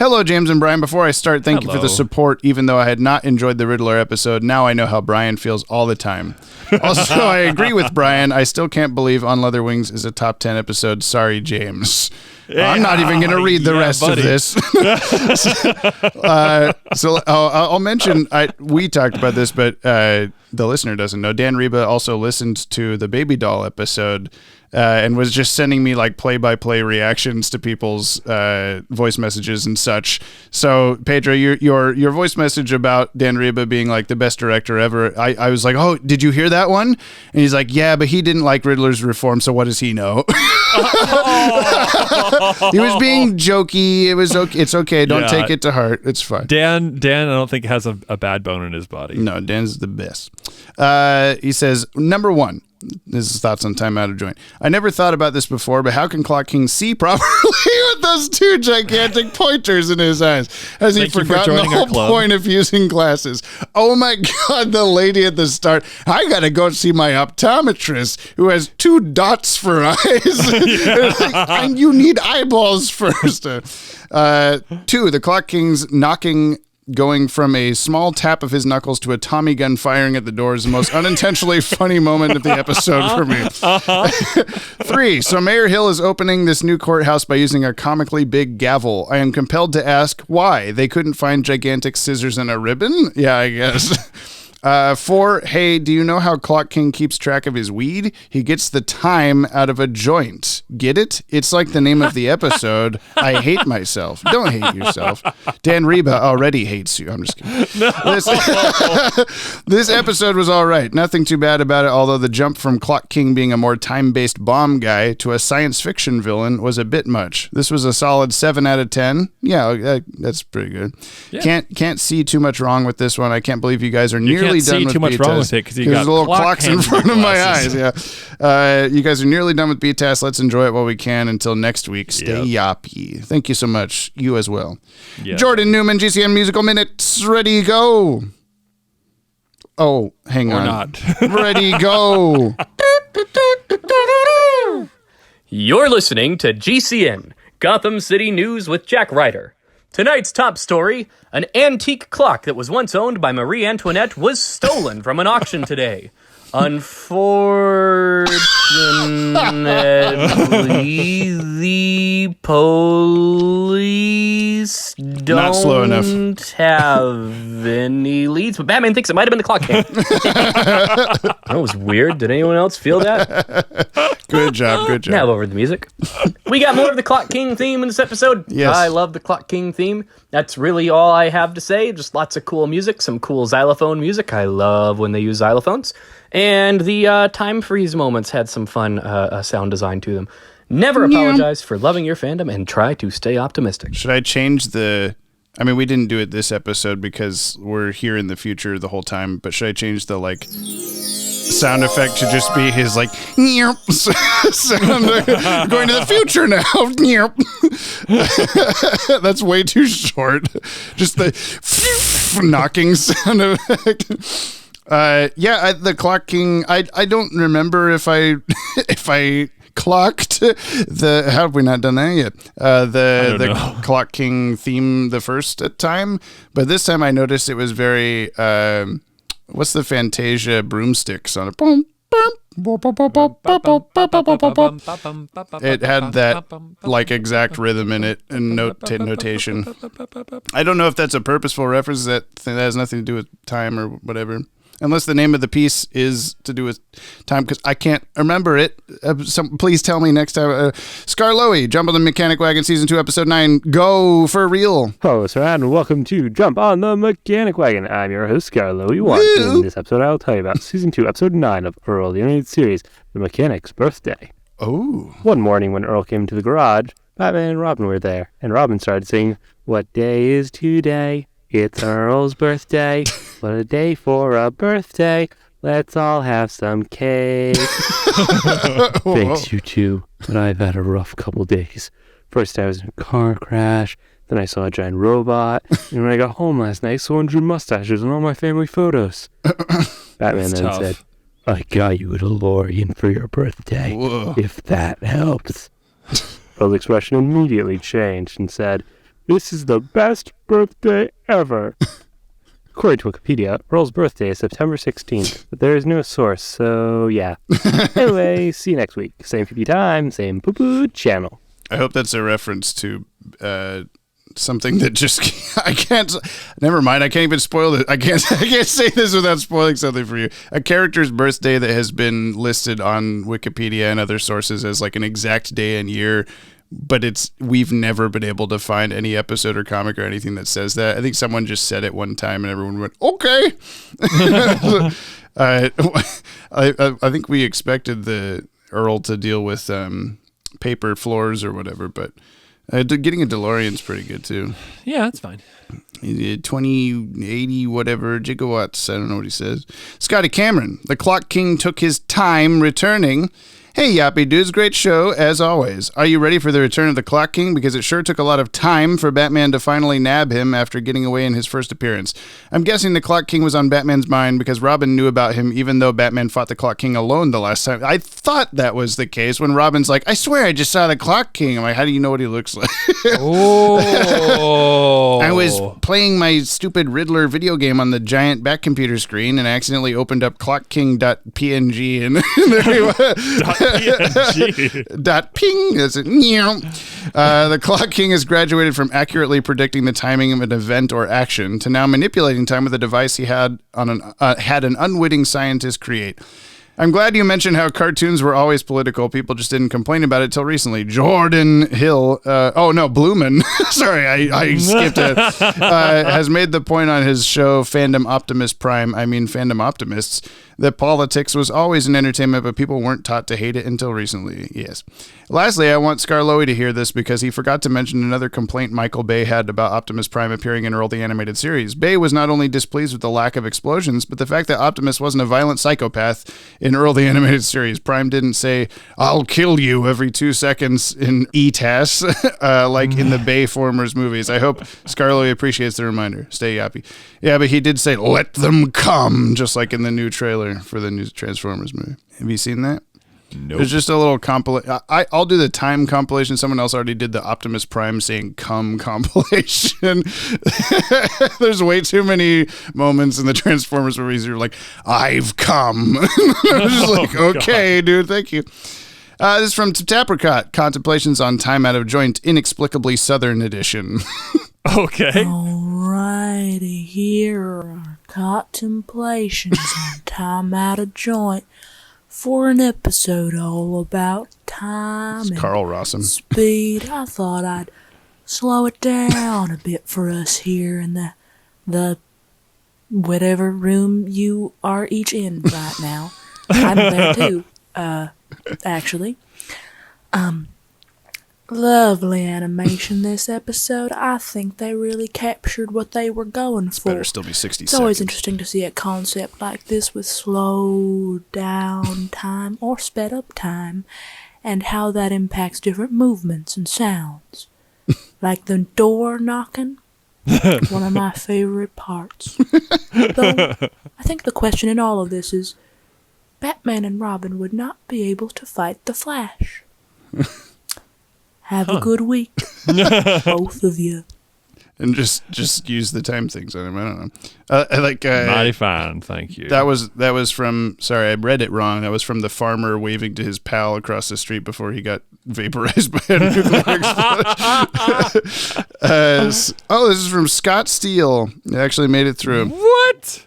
Hello, James and Brian. Before I start, thank you for the support. Even though I had not enjoyed the Riddler episode, now I know how Brian feels all the time. Also, I agree with Brian. I still can't believe On Leather Wings is a top 10 episode. Sorry, James. I'm not even going to read the rest of this. I'll mention, we talked about this, but the listener doesn't know. Dan Reba also listened to the Baby Doll episode and was just sending me like play-by-play reactions to people's voice messages and such. So, Pedro, your voice message about Dan Reba being like the best director ever, I was like, oh, did you hear that one? And he's like, yeah, but he didn't like Riddler's Reform, so what does he know? He was being jokey. It was okay. It's okay. Don't take it to heart. It's fine. Dan, I don't think has a bad bone in his body. No, Dan's the best. He says, number one, this is thoughts on time out of joint. I never thought about this before, but how can Clock King see properly with those two gigantic pointers in his eyes? Has he forgotten the whole point of using glasses? Oh my God, the lady at the start. I gotta go see my optometrist who has two dots for eyes. And you need eyeballs first. Two, the Clock King's going from a small tap of his knuckles to a Tommy gun firing at the door is the most unintentionally funny moment of the episode for me. 3, so Mayor Hill is opening this new courthouse by using a comically big gavel. I am compelled to ask why. They couldn't find gigantic scissors and a ribbon? Yeah, I guess. 4, hey, do you know how Clock King keeps track of his weed? He gets the time out of a joint. Get it? It's like the name of the episode. I hate myself. Don't hate yourself. Dan Reba already hates you. I'm just kidding. No. This episode was all right. Nothing too bad about it, although the jump from Clock King being a more time-based bomb guy to a science fiction villain was a bit much. This was a solid 7 out of 10. Yeah, that's pretty good. Yeah. Can't see too much wrong with this one. I can't believe you guys are nearly done with too much BTAS. wrong with it because you got little clocks in front of my eyes. Yeah, you guys are nearly done with BTAS. Let's enjoy it while we can. Until next week, stay yoppy. Thank you so much. You as well. Yep. Jordan Newman, GCN Musical Minutes, ready, go. Oh, hang on. Not. Ready, go. You're listening to GCN, Gotham City News with Jack Ryder. Tonight's top story, an antique clock that was once owned by Marie Antoinette was stolen from an auction today. Unfortunately, the police don't have any leads, but Batman thinks it might have been the Clock King. That was weird. Did anyone else feel that? Good job. Now over the music. We got more of the Clock King theme in this episode. Yes. I love the Clock King theme. That's really all I have to say. Just lots of cool music, some cool xylophone music. I love when they use xylophones. And the time freeze moments had some fun sound design to them. Never apologize for loving your fandom and try to stay optimistic. Should I change the... I mean, we didn't do it this episode because we're here in the future the whole time, but should I change the, like... sound effect should just be his like "nyerp" sound. Going to the future now. Nyerp. That's way too short. Just the knocking sound effect. The Clock King. I don't remember if I clocked the. How have we not done that yet? The Clock King theme the first time, but this time I noticed it was very. What's the Fantasia broomsticks on it? It had that like exact rhythm in it and notation. I don't know if that's a purposeful reference that has nothing to do with time or whatever. Unless the name of the piece is to do with time, because I can't remember it. Please tell me next time. Scarloey, Jump on the Mechanic Wagon, Season 2, Episode 9. Go for real. Hello, sir, and welcome to Jump on the Mechanic Wagon. I'm your host, Scarloey. In this episode, I'll tell you about Season 2, Episode 9 of Earl, the animated series, The Mechanic's Birthday. Oh. One morning when Earl came to the garage, Batman and Robin were there, and Robin started singing, "What day is today? It's Earl's birthday. What a day for a birthday. Let's all have some cake." Thanks, you two. But I've had a rough couple days. First, I was in a car crash. Then I saw a giant robot. And when I got home last night, someone drew mustaches on all my family photos. Batman then said, "I got you a DeLorean for your birthday. Whoa. If that helps." Earl's expression immediately changed and said, "This is the best birthday ever." According to Wikipedia, Earl's birthday is September 16th, but there is no source, so yeah. Anyway, see you next week. Same PP time, same poo-poo channel. I hope that's a reference to something that just I can't. Never mind. I can't even spoil it. I can't say this without spoiling something for you. A character's birthday that has been listed on Wikipedia and other sources as like an exact day and year. But we've never been able to find any episode or comic or anything that says that. I think someone just said it one time and everyone went, okay. I think we expected the Earl to deal with paper floors or whatever, but getting a DeLorean's pretty good too. Yeah, that's fine. 2080 whatever gigawatts. I don't know what he says. Scotty Cameron, the Clock King took his time returning. Hey, Yoppie dudes, great show, as always. Are you ready for the return of the Clock King? Because it sure took a lot of time for Batman to finally nab him after getting away in his first appearance. I'm guessing the Clock King was on Batman's mind because Robin knew about him even though Batman fought the Clock King alone the last time. I thought that was the case when Robin's like, I swear I just saw the Clock King. I'm like, how do you know what he looks like? Oh. I was playing my stupid Riddler video game on the giant Bat computer screen and accidentally opened up clockking.png and there he was. Dot ping. Is it? The Clock King has graduated from accurately predicting the timing of an event or action to now manipulating time with a device he had an unwitting scientist create. I'm glad you mentioned how cartoons were always political. People just didn't complain about it till recently. Jordan Hill, Blumen, sorry, I skipped it, has made the point on his show Fandom Optimists, that politics was always an entertainment, but people weren't taught to hate it until recently. Yes. Lastly, I want Scarloey to hear this because he forgot to mention another complaint Michael Bay had about Optimus Prime appearing in Earl the Animated Series. Bay was not only displeased with the lack of explosions, but the fact that Optimus wasn't a violent psychopath in Earl the Animated Series. Prime didn't say, "I'll kill you" every 2 seconds in ETAS, like in the Bay Formers movies. I hope Scarloey appreciates the reminder. Stay Yoppie. Yeah, but he did say, "Let them come," just like in the new trailer for the new Transformers movie. Have you seen that? Nope. There's just a little compilation. I'll do the time compilation. Someone else already did the Optimus Prime saying "come" compilation. There's way too many moments in the Transformers movies where you're like, "I've come." I was just like, okay, God. Dude, thank you. This is from Tapricot, Contemplations on Time Out of Joint, Inexplicably Southern Edition. Okay. Alrighty, here are contemplations on Time Out of Joint for an episode all about time it's and Carl Rossum. Speed. I thought I'd slow it down a bit for us here in the whatever room you are each in right now. I'm there too, actually. Lovely animation this episode. I think they really captured what they were going for. Better still be 60 It's seconds. always interesting to see a concept like this with slow down time or sped up time and how that impacts different movements and sounds. Like the door knocking. One of my favorite parts. Though, I think the question in all of this is, Batman and Robin would not be able to fight the Flash. Have a good week, both of you. And just use the time things on him. I don't know. Mighty fine, thank you. That was from. Sorry, I read it wrong. That was from the farmer waving to his pal across the street before he got vaporized by a nuclear explosion. This is from Scott Steele. It actually made it through. What?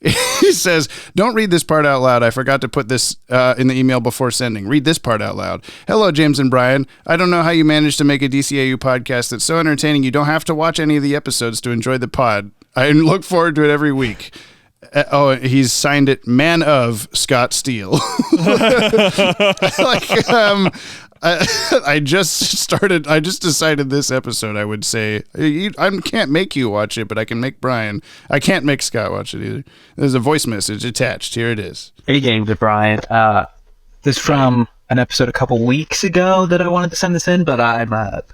He says, "Don't read this part out loud. I forgot to put this in the email before sending. Read this part out loud. Hello, James and Brian. I don't know how you managed to make a DCAU podcast that's so entertaining you don't have to watch any of the episodes to enjoy the pod. I look forward to it every week." He's signed it Man of Scott Steele. I just decided this episode I would say, I can't make you watch it, but I can make Brian. I can't make Scott watch it either. There's a voice message attached. Here it is. Hey, James and Brian. This is from an episode a couple weeks ago that I wanted to send this in, but I'm a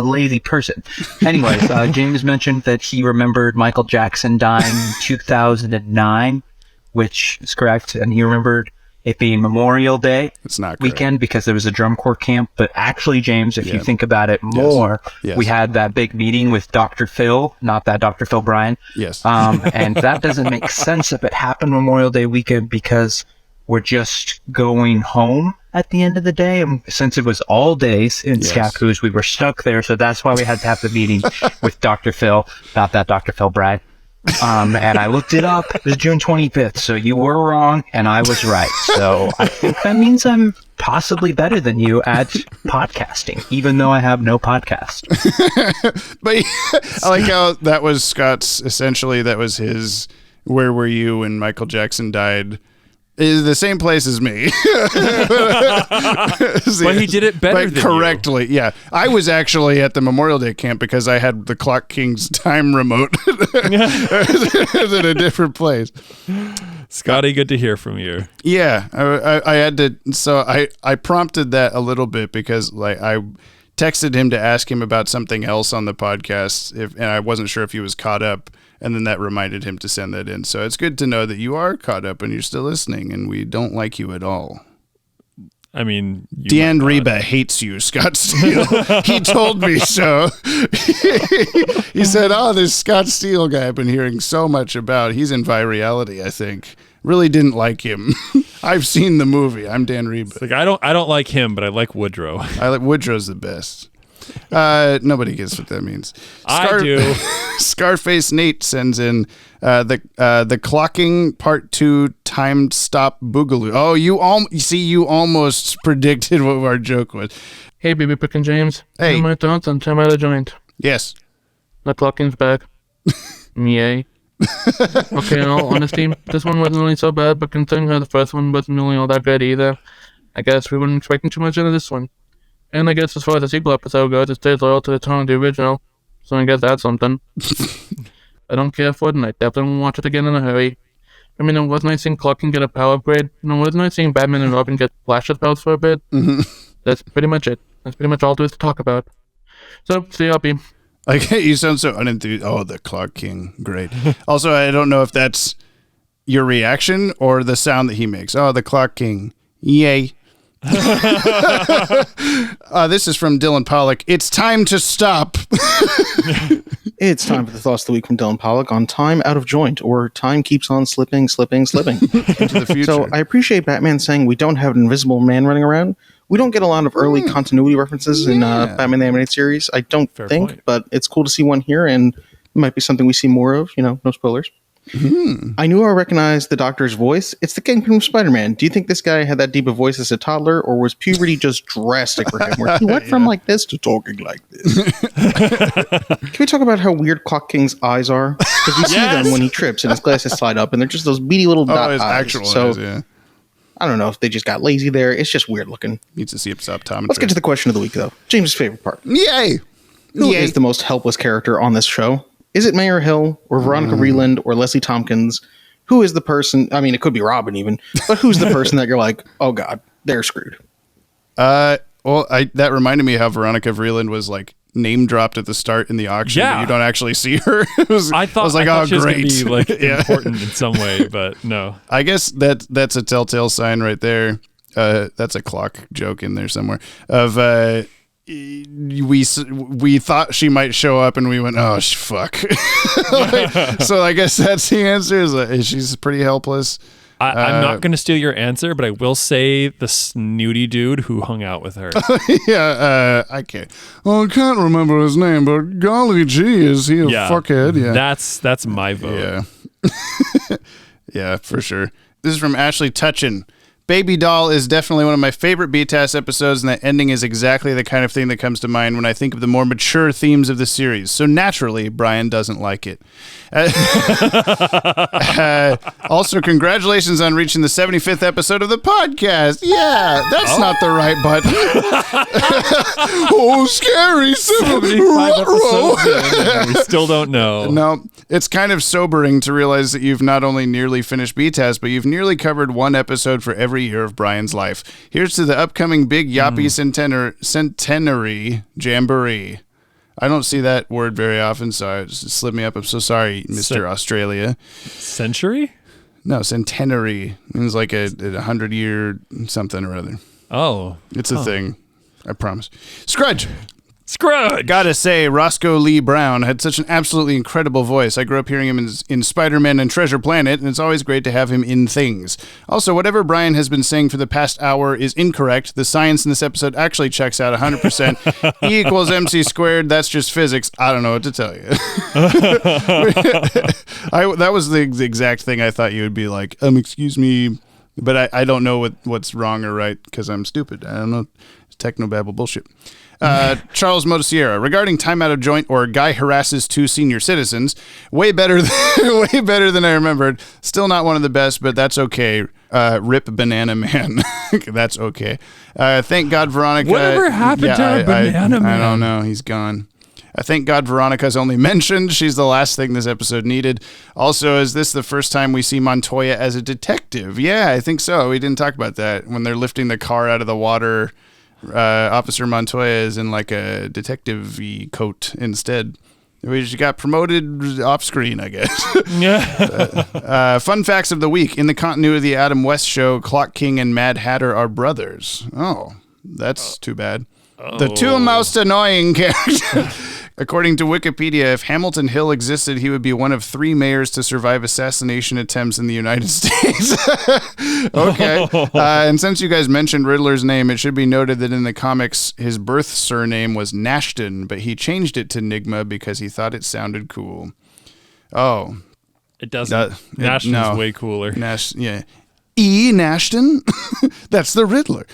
lazy person. Anyways, James mentioned that he remembered Michael Jackson dying in 2009, which is correct, and he remembered it being Memorial Day weekend because there was a drum corps camp. But actually, James, if you think about it more, we had that big meeting with Dr. Phil, not that Dr. Phil Bryan. Yes. And that doesn't make sense if it happened Memorial Day weekend because we're just going home at the end of the day. And since it was all days in Scappoose, we were stuck there. So that's why we had to have the meeting with Dr. Phil, not that Dr. Phil Bryan. And I looked it up. It was June 25th. So you were wrong and I was right. So I think that means I'm possibly better than you at podcasting, even though I have no podcast. But I like how that was Scott's, essentially, that was his, where were you when Michael Jackson died? Is the same place as me. But he did it better than correctly. you. Yeah. I was actually at the Memorial Day camp because I had the Clock King's time remote. I was in a different place. Scotty, good to hear from you. Yeah. I had to, so I prompted that a little bit because I texted him to ask him about something else on the podcast and I wasn't sure if he was caught up. And then that reminded him to send that in. So it's good to know that you are caught up and you're still listening, and we don't like you at all. I mean, Dan Reba hates you, Scott Steele. He told me so. He said, this Scott Steele guy I've been hearing so much about. He's in Reality, I think. Really didn't like him. I've seen the movie. I'm Dan Reba. Like I don't like him, but I like Woodrow. I like Woodrow's the best. Nobody gets what that means. I do. Scarface Nate sends in the clocking part 2 timed stop boogaloo. Oh, you almost predicted what our joke was. Hey, baby Pick and James. Hey. My thoughts on Time Out of Joint. Yes. The clocking's back. Yay. Okay, in all honesty, this one wasn't really so bad, but considering how the first one wasn't really all that good either, I guess we weren't expecting too much out of this one. And I guess as far as the sequel episode goes, it stays loyal to the tone of the original, so I guess that's something. I don't care for it, and I definitely won't watch it again in a hurry. I mean, it was nice seeing Clocking get a power upgrade, and it was nice seeing Batman and Robin get Flash's powers for a bit. Mm-hmm. That's pretty much it. That's pretty much all there is to talk about. So, see you, Yoppie. Okay, you sound so unenthused. Oh, the Clock King. Great. Also, I don't know if that's your reaction or the sound that he makes. Oh, the Clock King. Yay. This is from Dylan Pollock. It's time to stop. It's time for the Thoughts of the Week from Dylan Pollock on Time Out of Joint, or Time Keeps on Slipping into the future. So I appreciate Batman saying we don't have an invisible man running around. We don't get a lot of early continuity references in Batman the Animated Series, I don't think, but it's cool to see one here, and it might be something we see more of, no spoilers. Mm-hmm. I knew I recognized the Doctor's voice. It's the Kingpin from Spider-Man. Do you think this guy had that deep a voice as a toddler, or was puberty just drastic for him, where he went from like this to talking like this? Can we talk about how weird Clock King's eyes are? Because we see them when he trips and his glasses slide up, and they're just those beady little dot eyes. Actual eyes, yeah. I don't know if they just got lazy there. It's just weird looking. Needs to see its optometrist. Let's get to the question of the week, though. James' favorite part. Yay! Who is the most helpless character on this show? Is it Mayor Hill or Veronica Vreeland or Leslie Tompkins? Who is the person? I mean, it could be Robin even, but who's the person that you're like, oh God, they're screwed? That reminded me how Veronica Vreeland was like name dropped at the start in the auction, but you don't actually see her. I thought she was going to be like important in some way, but no. I guess that's a telltale sign right there. That's a clock joke in there somewhere of we thought she might show up and we went, oh fuck. So I guess that's the answer. Is she's pretty helpless. I'm not going to steal your answer, but I will say the snooty dude who hung out with her. I can't. Well, I can't remember his name, but golly gee, is he a fuckhead? Yeah, that's my vote. Yeah, yeah, for sure. This is from Ashley Tutchin. Baby Doll is definitely one of my favorite BTAS episodes, and that ending is exactly the kind of thing that comes to mind when I think of the more mature themes of the series. So naturally, Brian doesn't like it. Also, congratulations on reaching the 75th episode of the podcast. Yeah, that's not the right button. Oh, scary. 75 episodes in, we still don't know. No, it's kind of sobering to realize that you've not only nearly finished BTAS, but you've nearly covered one episode for every year of Brian's life. Here's to the upcoming Big Yoppie Centenary Jamboree. I don't see that word very often, so it slipped me up. I'm so sorry, Mr. Australia. Century? No, centenary means like a 100-year something or other. Oh. It's a thing. I promise. Scrudge! Gotta say, Roscoe Lee Brown had such an absolutely incredible voice. I grew up hearing him in Spider-Man and Treasure Planet, and it's always great to have him in things. Also, whatever Brian has been saying for the past hour is incorrect. The science in this episode actually checks out 100%. E equals MC squared. That's just physics. I don't know what to tell you. That was the exact thing I thought you would be like, excuse me, but I don't know what's wrong or right because I'm stupid. I don't know. It's technobabble bullshit. Charles Motosierra, regarding time out of joint or guy harasses two senior citizens, way better than I remembered. Still not one of the best, but that's okay. Rip Banana Man. That's okay. Thank God Veronica. Whatever happened to our Banana Man? I don't know. He's gone. I thank God Veronica's only mentioned. She's the last thing this episode needed. Also, is this the first time we see Montoya as a detective? Yeah, I think so. We didn't talk about that. When they're lifting the car out of the water, Officer Montoya is in like a detective-y coat instead. We just got promoted off screen, I guess. Yeah. Fun facts of the week. In the continuity of the Adam West show, Clock King and Mad Hatter are brothers. Oh, that's too bad. The two most annoying characters. According to Wikipedia, if Hamilton Hill existed, he would be one of 3 mayors to survive assassination attempts in the United States. Okay. And since you guys mentioned Riddler's name, it should be noted that in the comics, his birth surname was Nashton, but he changed it to Nigma because he thought it sounded cool. Oh. It doesn't. Nashton's way cooler. Yeah. E. Nashton? That's the Riddler.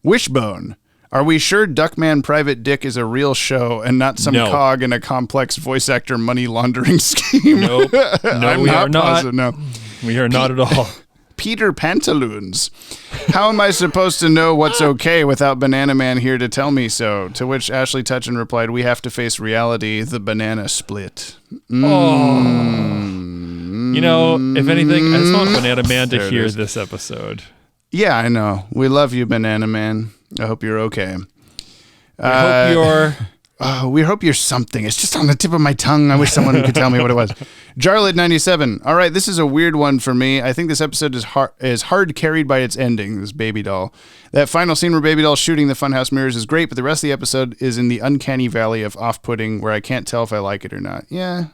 Wishbone. Are we sure Duckman Private Dick is a real show and not some cog in a complex voice actor money laundering scheme? Nope. No, we are not. Positive, no. We are not at all. Peter Pantaloons. How am I supposed to know what's okay without Banana Man here to tell me so? To which Ashley Tutchin replied, we have to face reality, the banana split. Oh. You know, if anything, I just want Banana Man to hear this episode. Yeah, I know. We love you, Banana Man. I hope you're okay. We hope you're something. It's just on the tip of my tongue. I wish someone could tell me what it was. Jarlet97. All right, this is a weird one for me. I think this episode is hard carried by its ending, this Baby Doll. That final scene where Baby Doll shooting the funhouse mirrors is great, but the rest of the episode is in the uncanny valley of off-putting where I can't tell if I like it or not. Yeah.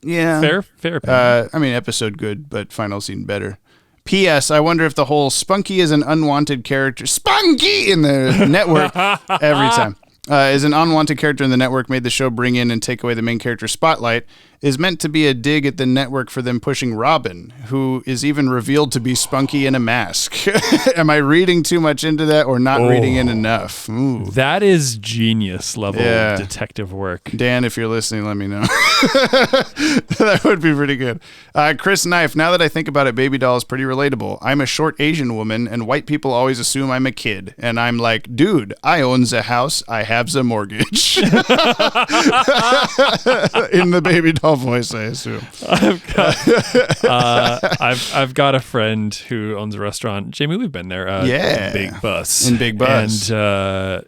Fair. I mean, episode good, but final scene better. P.S. I wonder if the whole Spunky is an unwanted character. Spunky in the network every time. Is an unwanted character in the network made the show bring in and take away the main character spotlight. is meant to be a dig at the network for them pushing Robin, who is even revealed to be spunky in a mask. Am I reading too much into that or not reading in enough? Ooh. That is genius level detective work. Dan, if you're listening, let me know. That would be pretty good. Chris Knife, now that I think about it, Baby Doll is pretty relatable. I'm a short Asian woman, and white people always assume I'm a kid. And I'm like, dude, I owns a house. I have a mortgage. In the Baby Doll voice, I assume. I've got a friend who owns a restaurant. Jamie, we've been there. Big Bus. In Big Bus. And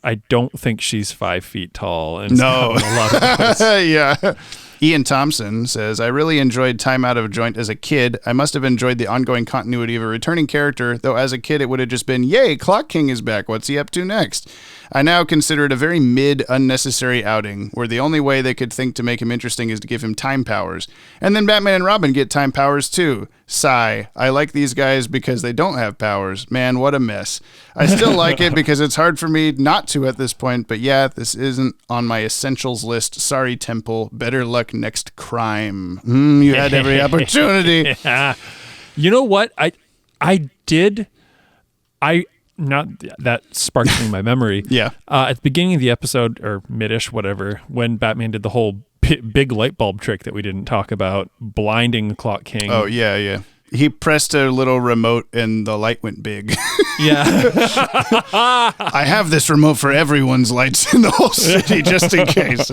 I don't think she's 5 feet tall. And no. A lot of voice. Yeah. Ian Thompson says, I really enjoyed Time Out of Joint as a kid. I must have enjoyed the ongoing continuity of a returning character, though as a kid it would have just been, yay, Clock King is back. What's he up to next? I now consider it a very unnecessary outing, where the only way they could think to make him interesting is to give him time powers. And then Batman and Robin get time powers too. Sigh. I like these guys because they don't have powers. Man, what a mess. I still like it because it's hard for me not to at this point, but yeah, this isn't on my essentials list. Sorry, Temple. Better luck next crime. You had every opportunity. Yeah. You know what? Not that sparks in my memory. Yeah. At the beginning of the episode, or mid-ish, whatever, when Batman did the whole big light bulb trick that we didn't talk about, blinding the Clock King. Oh, yeah. He pressed a little remote and the light went big. Yeah. I have this remote for everyone's lights in the whole city, just in case.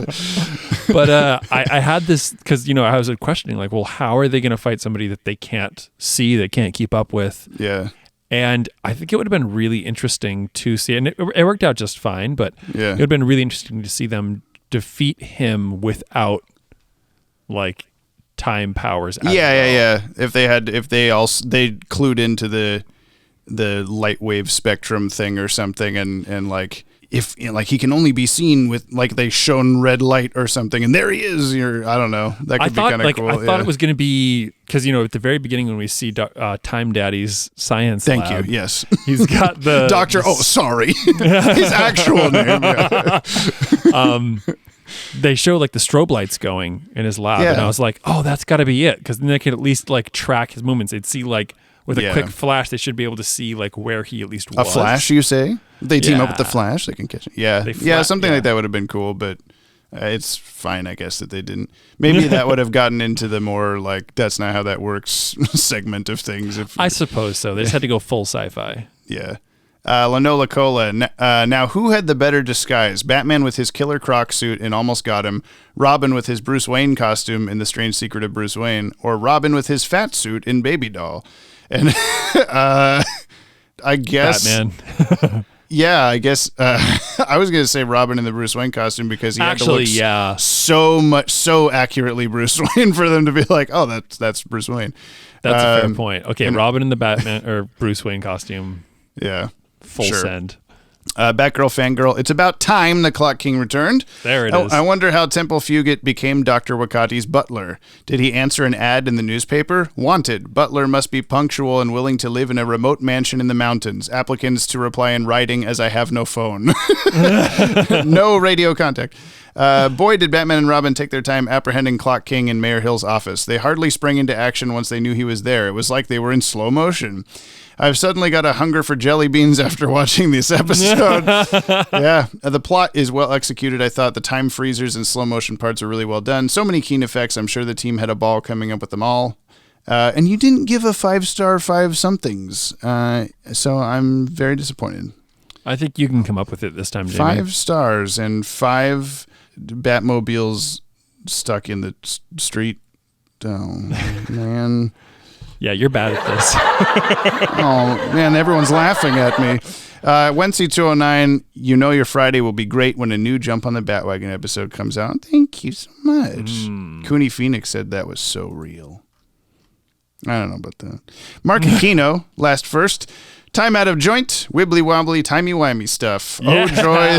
But I had this, because, I was questioning, like, well, how are they going to fight somebody that they can't see, they can't keep up with? Yeah. And I think it would have been really interesting to see, and it worked out just fine, but it would have been really interesting to see them defeat him without, like, time powers. Yeah. If they clued into the light wave spectrum thing or something, and like, if he can only be seen with, like, they shone red light or something, and there he is. I don't know. That could be kind of cool. I thought it was going to be, because at the very beginning when we see Time Daddy's science Thank lab, you. Yes, he's got the doctor. Oh, sorry, his actual name. Yeah. They show, like, the strobe lights going in his lab, and I was like, oh, that's got to be it, because then they could at least, like, track his movements. They'd see, like, with a quick flash, they should be able to see, like, where he at least was. A flash, you say? They team up with the Flash, they can catch it. Yeah, something like that would have been cool, but it's fine, I guess, that they didn't. Maybe that would have gotten into the more, like, that's not how that works segment of things. I suppose so. They just had to go full sci-fi. Yeah. Lanola Cola. Now, who had the better disguise? Batman with his killer Croc suit and Almost Got Him, Robin with his Bruce Wayne costume in The Strange Secret of Bruce Wayne, or Robin with his fat suit in Baby Doll? And I guess... Batman. Yeah, I guess I was going to say Robin in the Bruce Wayne costume because he had to look so accurately Bruce Wayne for them to be like, oh, that's Bruce Wayne. That's a fair point. Okay, Robin in the Batman or Bruce Wayne costume. Yeah. Full send. Batgirl fangirl. It's about time the Clock King returned. There it is. I wonder how Temple Fugit became Dr. Wakati's butler. Did he answer an ad in the newspaper? Wanted. Butler must be punctual and willing to live in a remote mansion in the mountains. Applicants to reply in writing as I have no phone. No radio contact. Boy, did Batman and Robin take their time apprehending Clock King in Mayor Hill's office. They hardly sprang into action once they knew he was there. It was like they were in slow motion. I've suddenly got a hunger for jelly beans after watching this episode. Yeah, the plot is well executed. I thought the time freezers and slow motion parts are really well done. So many keen effects. I'm sure the team had a ball coming up with them all. And you didn't give a 5-star 5 somethings. So I'm very disappointed. I think you can come up with it this time, Jamie. 5 stars and 5 Batmobiles stuck in the street. Oh, man. Yeah, you're bad at this. Oh, man, everyone's laughing at me. Wency209, you know your Friday will be great when a new Jump on the Bat-Wagon episode comes out. Thank you so much. Cooney Phoenix said that was so real. I don't know about that. Mark Aquino, last first. Time out of joint, wibbly wobbly, timey wimey stuff. Yeah. Oh joy,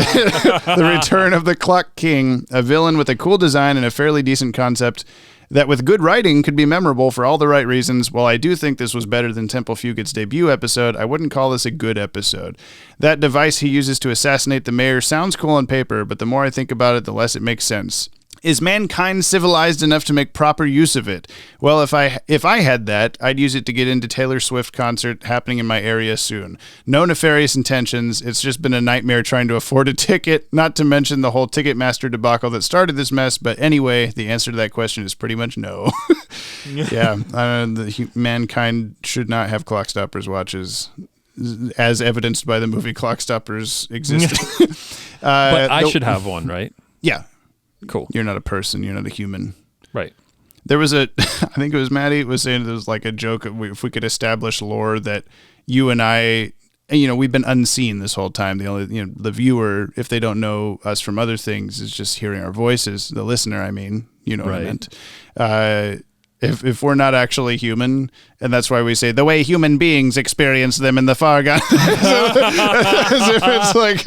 the return of the Clock King, a villain with a cool design and a fairly decent concept that with good writing could be memorable for all the right reasons. While I do think this was better than Temple Fugit's debut episode, I wouldn't call this a good episode. That device he uses to assassinate the mayor sounds cool on paper, but the more I think about it, the less it makes sense. Is mankind civilized enough to make proper use of it? Well, if I had that, I'd use it to get into Taylor Swift concert happening in my area soon. No nefarious intentions. It's just been a nightmare trying to afford a ticket, not to mention the whole Ticketmaster debacle that started this mess. But anyway, the answer to that question is pretty much no. Yeah, mankind should not have Clockstoppers watches, as evidenced by the movie Clockstoppers existing. But I should have one, right? Yeah. Cool. You're not a person. You're not a human. Right. There was I think it was Maddie was saying there was like a joke if we could establish lore that you and I, we've been unseen this whole time. The only, the viewer, if they don't know us from other things, is just hearing our voices. The listener, I mean, what I meant. If we're not actually human, and that's why we say the way human beings experience them in the far gone. As if it's like,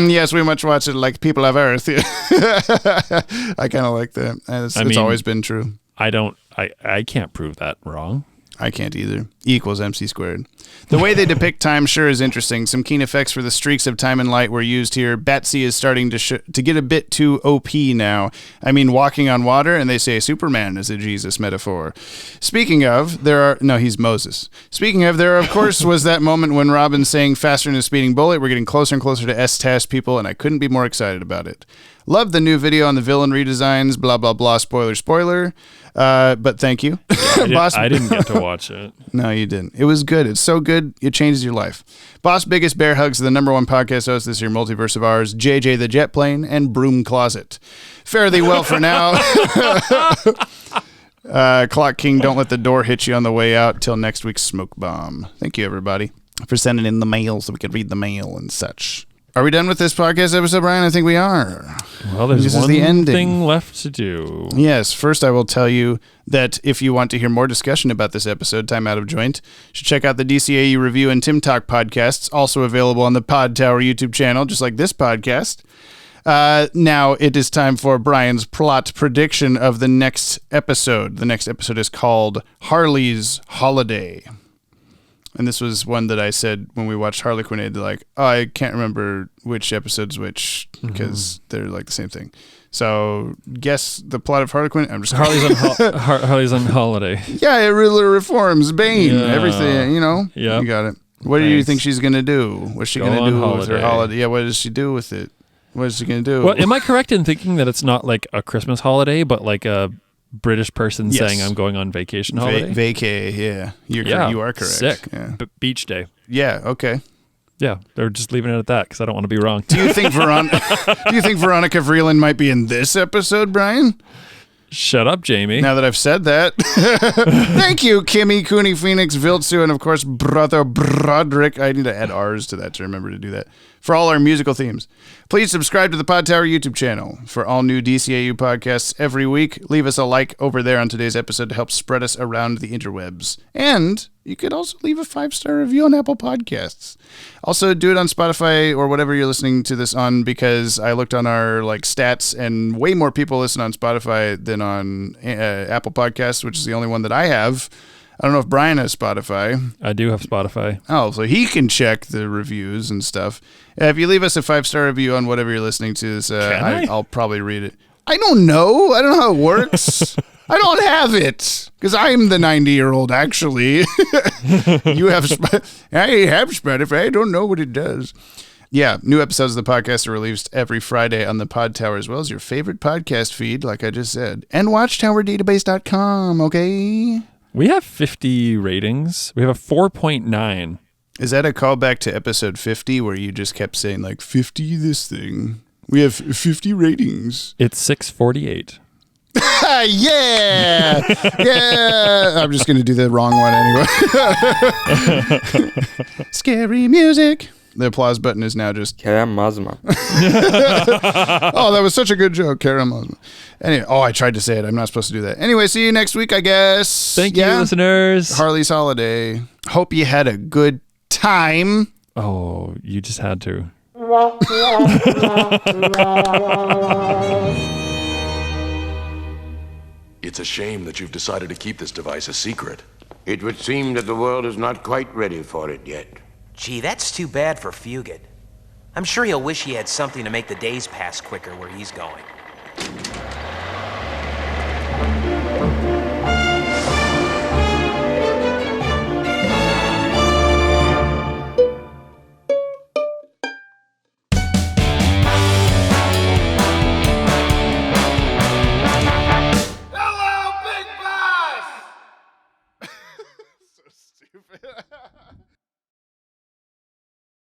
yes, we much watch it like people of Earth. I kind of like that. It's always been true. I can't prove that wrong. I can't either. E = MC squared. The way they depict time sure is interesting. Some keen effects for the streaks of time and light were used here. Batsy is starting to get a bit too OP now. I mean, walking on water, and they say Superman is a Jesus metaphor. Speaking of, he's Moses. Speaking of, there, of course, was that moment when Robin's saying faster than a speeding bullet. We're getting closer and closer to S-Task people, and I couldn't be more excited about it. Love the new video on the villain redesigns, blah, blah, blah, spoiler. But thank you. I didn't get to watch it. No, you didn't. It was good. It's so good, it changes your life. Boss biggest bear hugs to the #1 podcast host this year, multiverse of ours, JJ the Jet Plane, and Broom Closet. Fare thee well for now. Clock King, don't let the door hit you on the way out till next week's smoke bomb. Thank you, everybody, for sending in the mail so we could read the mail and such. Are we done with this podcast episode, Brian? I think we are. Well, there's one thing left to do. Yes. First, I will tell you that if you want to hear more discussion about this episode, Time Out of Joint, you should check out the DCAU Review and Tim Talk podcasts, also available on the Podtower YouTube channel, just like this podcast. Now it is time for Brian's plot prediction of the next episode. The next episode is called Harley's Holiday. And this was one that I said when we watched Harlequinade, like, I can't remember which episode's which because they're like the same thing. So guess the plot of Harlequin. I'm just Harley's on holiday. Yeah, it really reforms Bane. Everything, Yeah, you got it. What do you think she's gonna do? What's she gonna do with her holiday? Yeah, what does she do with it? What is she gonna do? Well, am I correct in thinking that it's not like a Christmas holiday, but like a British person saying I'm going on vacation holiday? Vacay, yeah. You are correct. Sick. Yeah. Beach day. Yeah, okay. Yeah, they're just leaving it at that because I don't want to be wrong. Do you think Veronica Vreeland might be in this episode, Brian? Shut up, Jamie. Now that I've said that. Thank you, Kimmy, Cooney, Phoenix, Viltsu, and of course, Brother Broderick. I need to add R's to that to remember to do that. For all our musical themes. Please subscribe to the Podtower YouTube channel for all new DCAU podcasts every week. Leave us a like over there on today's episode to help spread us around the interwebs. And you could also leave a 5-star review on Apple Podcasts. Also, do it on Spotify or whatever you're listening to this on, because I looked on our stats and way more people listen on Spotify than on Apple Podcasts, which is the only one that I have. I don't know if Brian has Spotify. I do have Spotify. Oh, so he can check the reviews and stuff. If you leave us a 5-star review on whatever you're listeing to, I'll probably read it. I don't know. I don't know how it works. I don't have it because I'm the 90-year-old, actually. You have I have Spotify. I don't know what it does. Yeah, new episodes of the podcast are released every Friday on the Podtower, as well as your favorite podcast feed, like I just said, and watchtowerdatabase.com, okay? We have 50 ratings. We have a 4.9. Is that a callback to episode 50 where you just kept saying 50 this thing? We have 50 ratings. It's 648. Yeah! Yeah! I'm just going to do the wrong one anyway. Scary music. The applause button is now just Karamazma. Oh, that was such a good joke, Karamazma. Anyway, I tried to say it. I'm not supposed to do that. Anyway, see you next week, I guess. Thank you, listeners. Harley's Holiday. Hope you had a good time. Oh, you just had to. It's a shame that you've decided to keep this device a secret. It would seem that the world is not quite ready for it yet. Gee, that's too bad for Fugit. I'm sure he'll wish he had something to make the days pass quicker where he's going.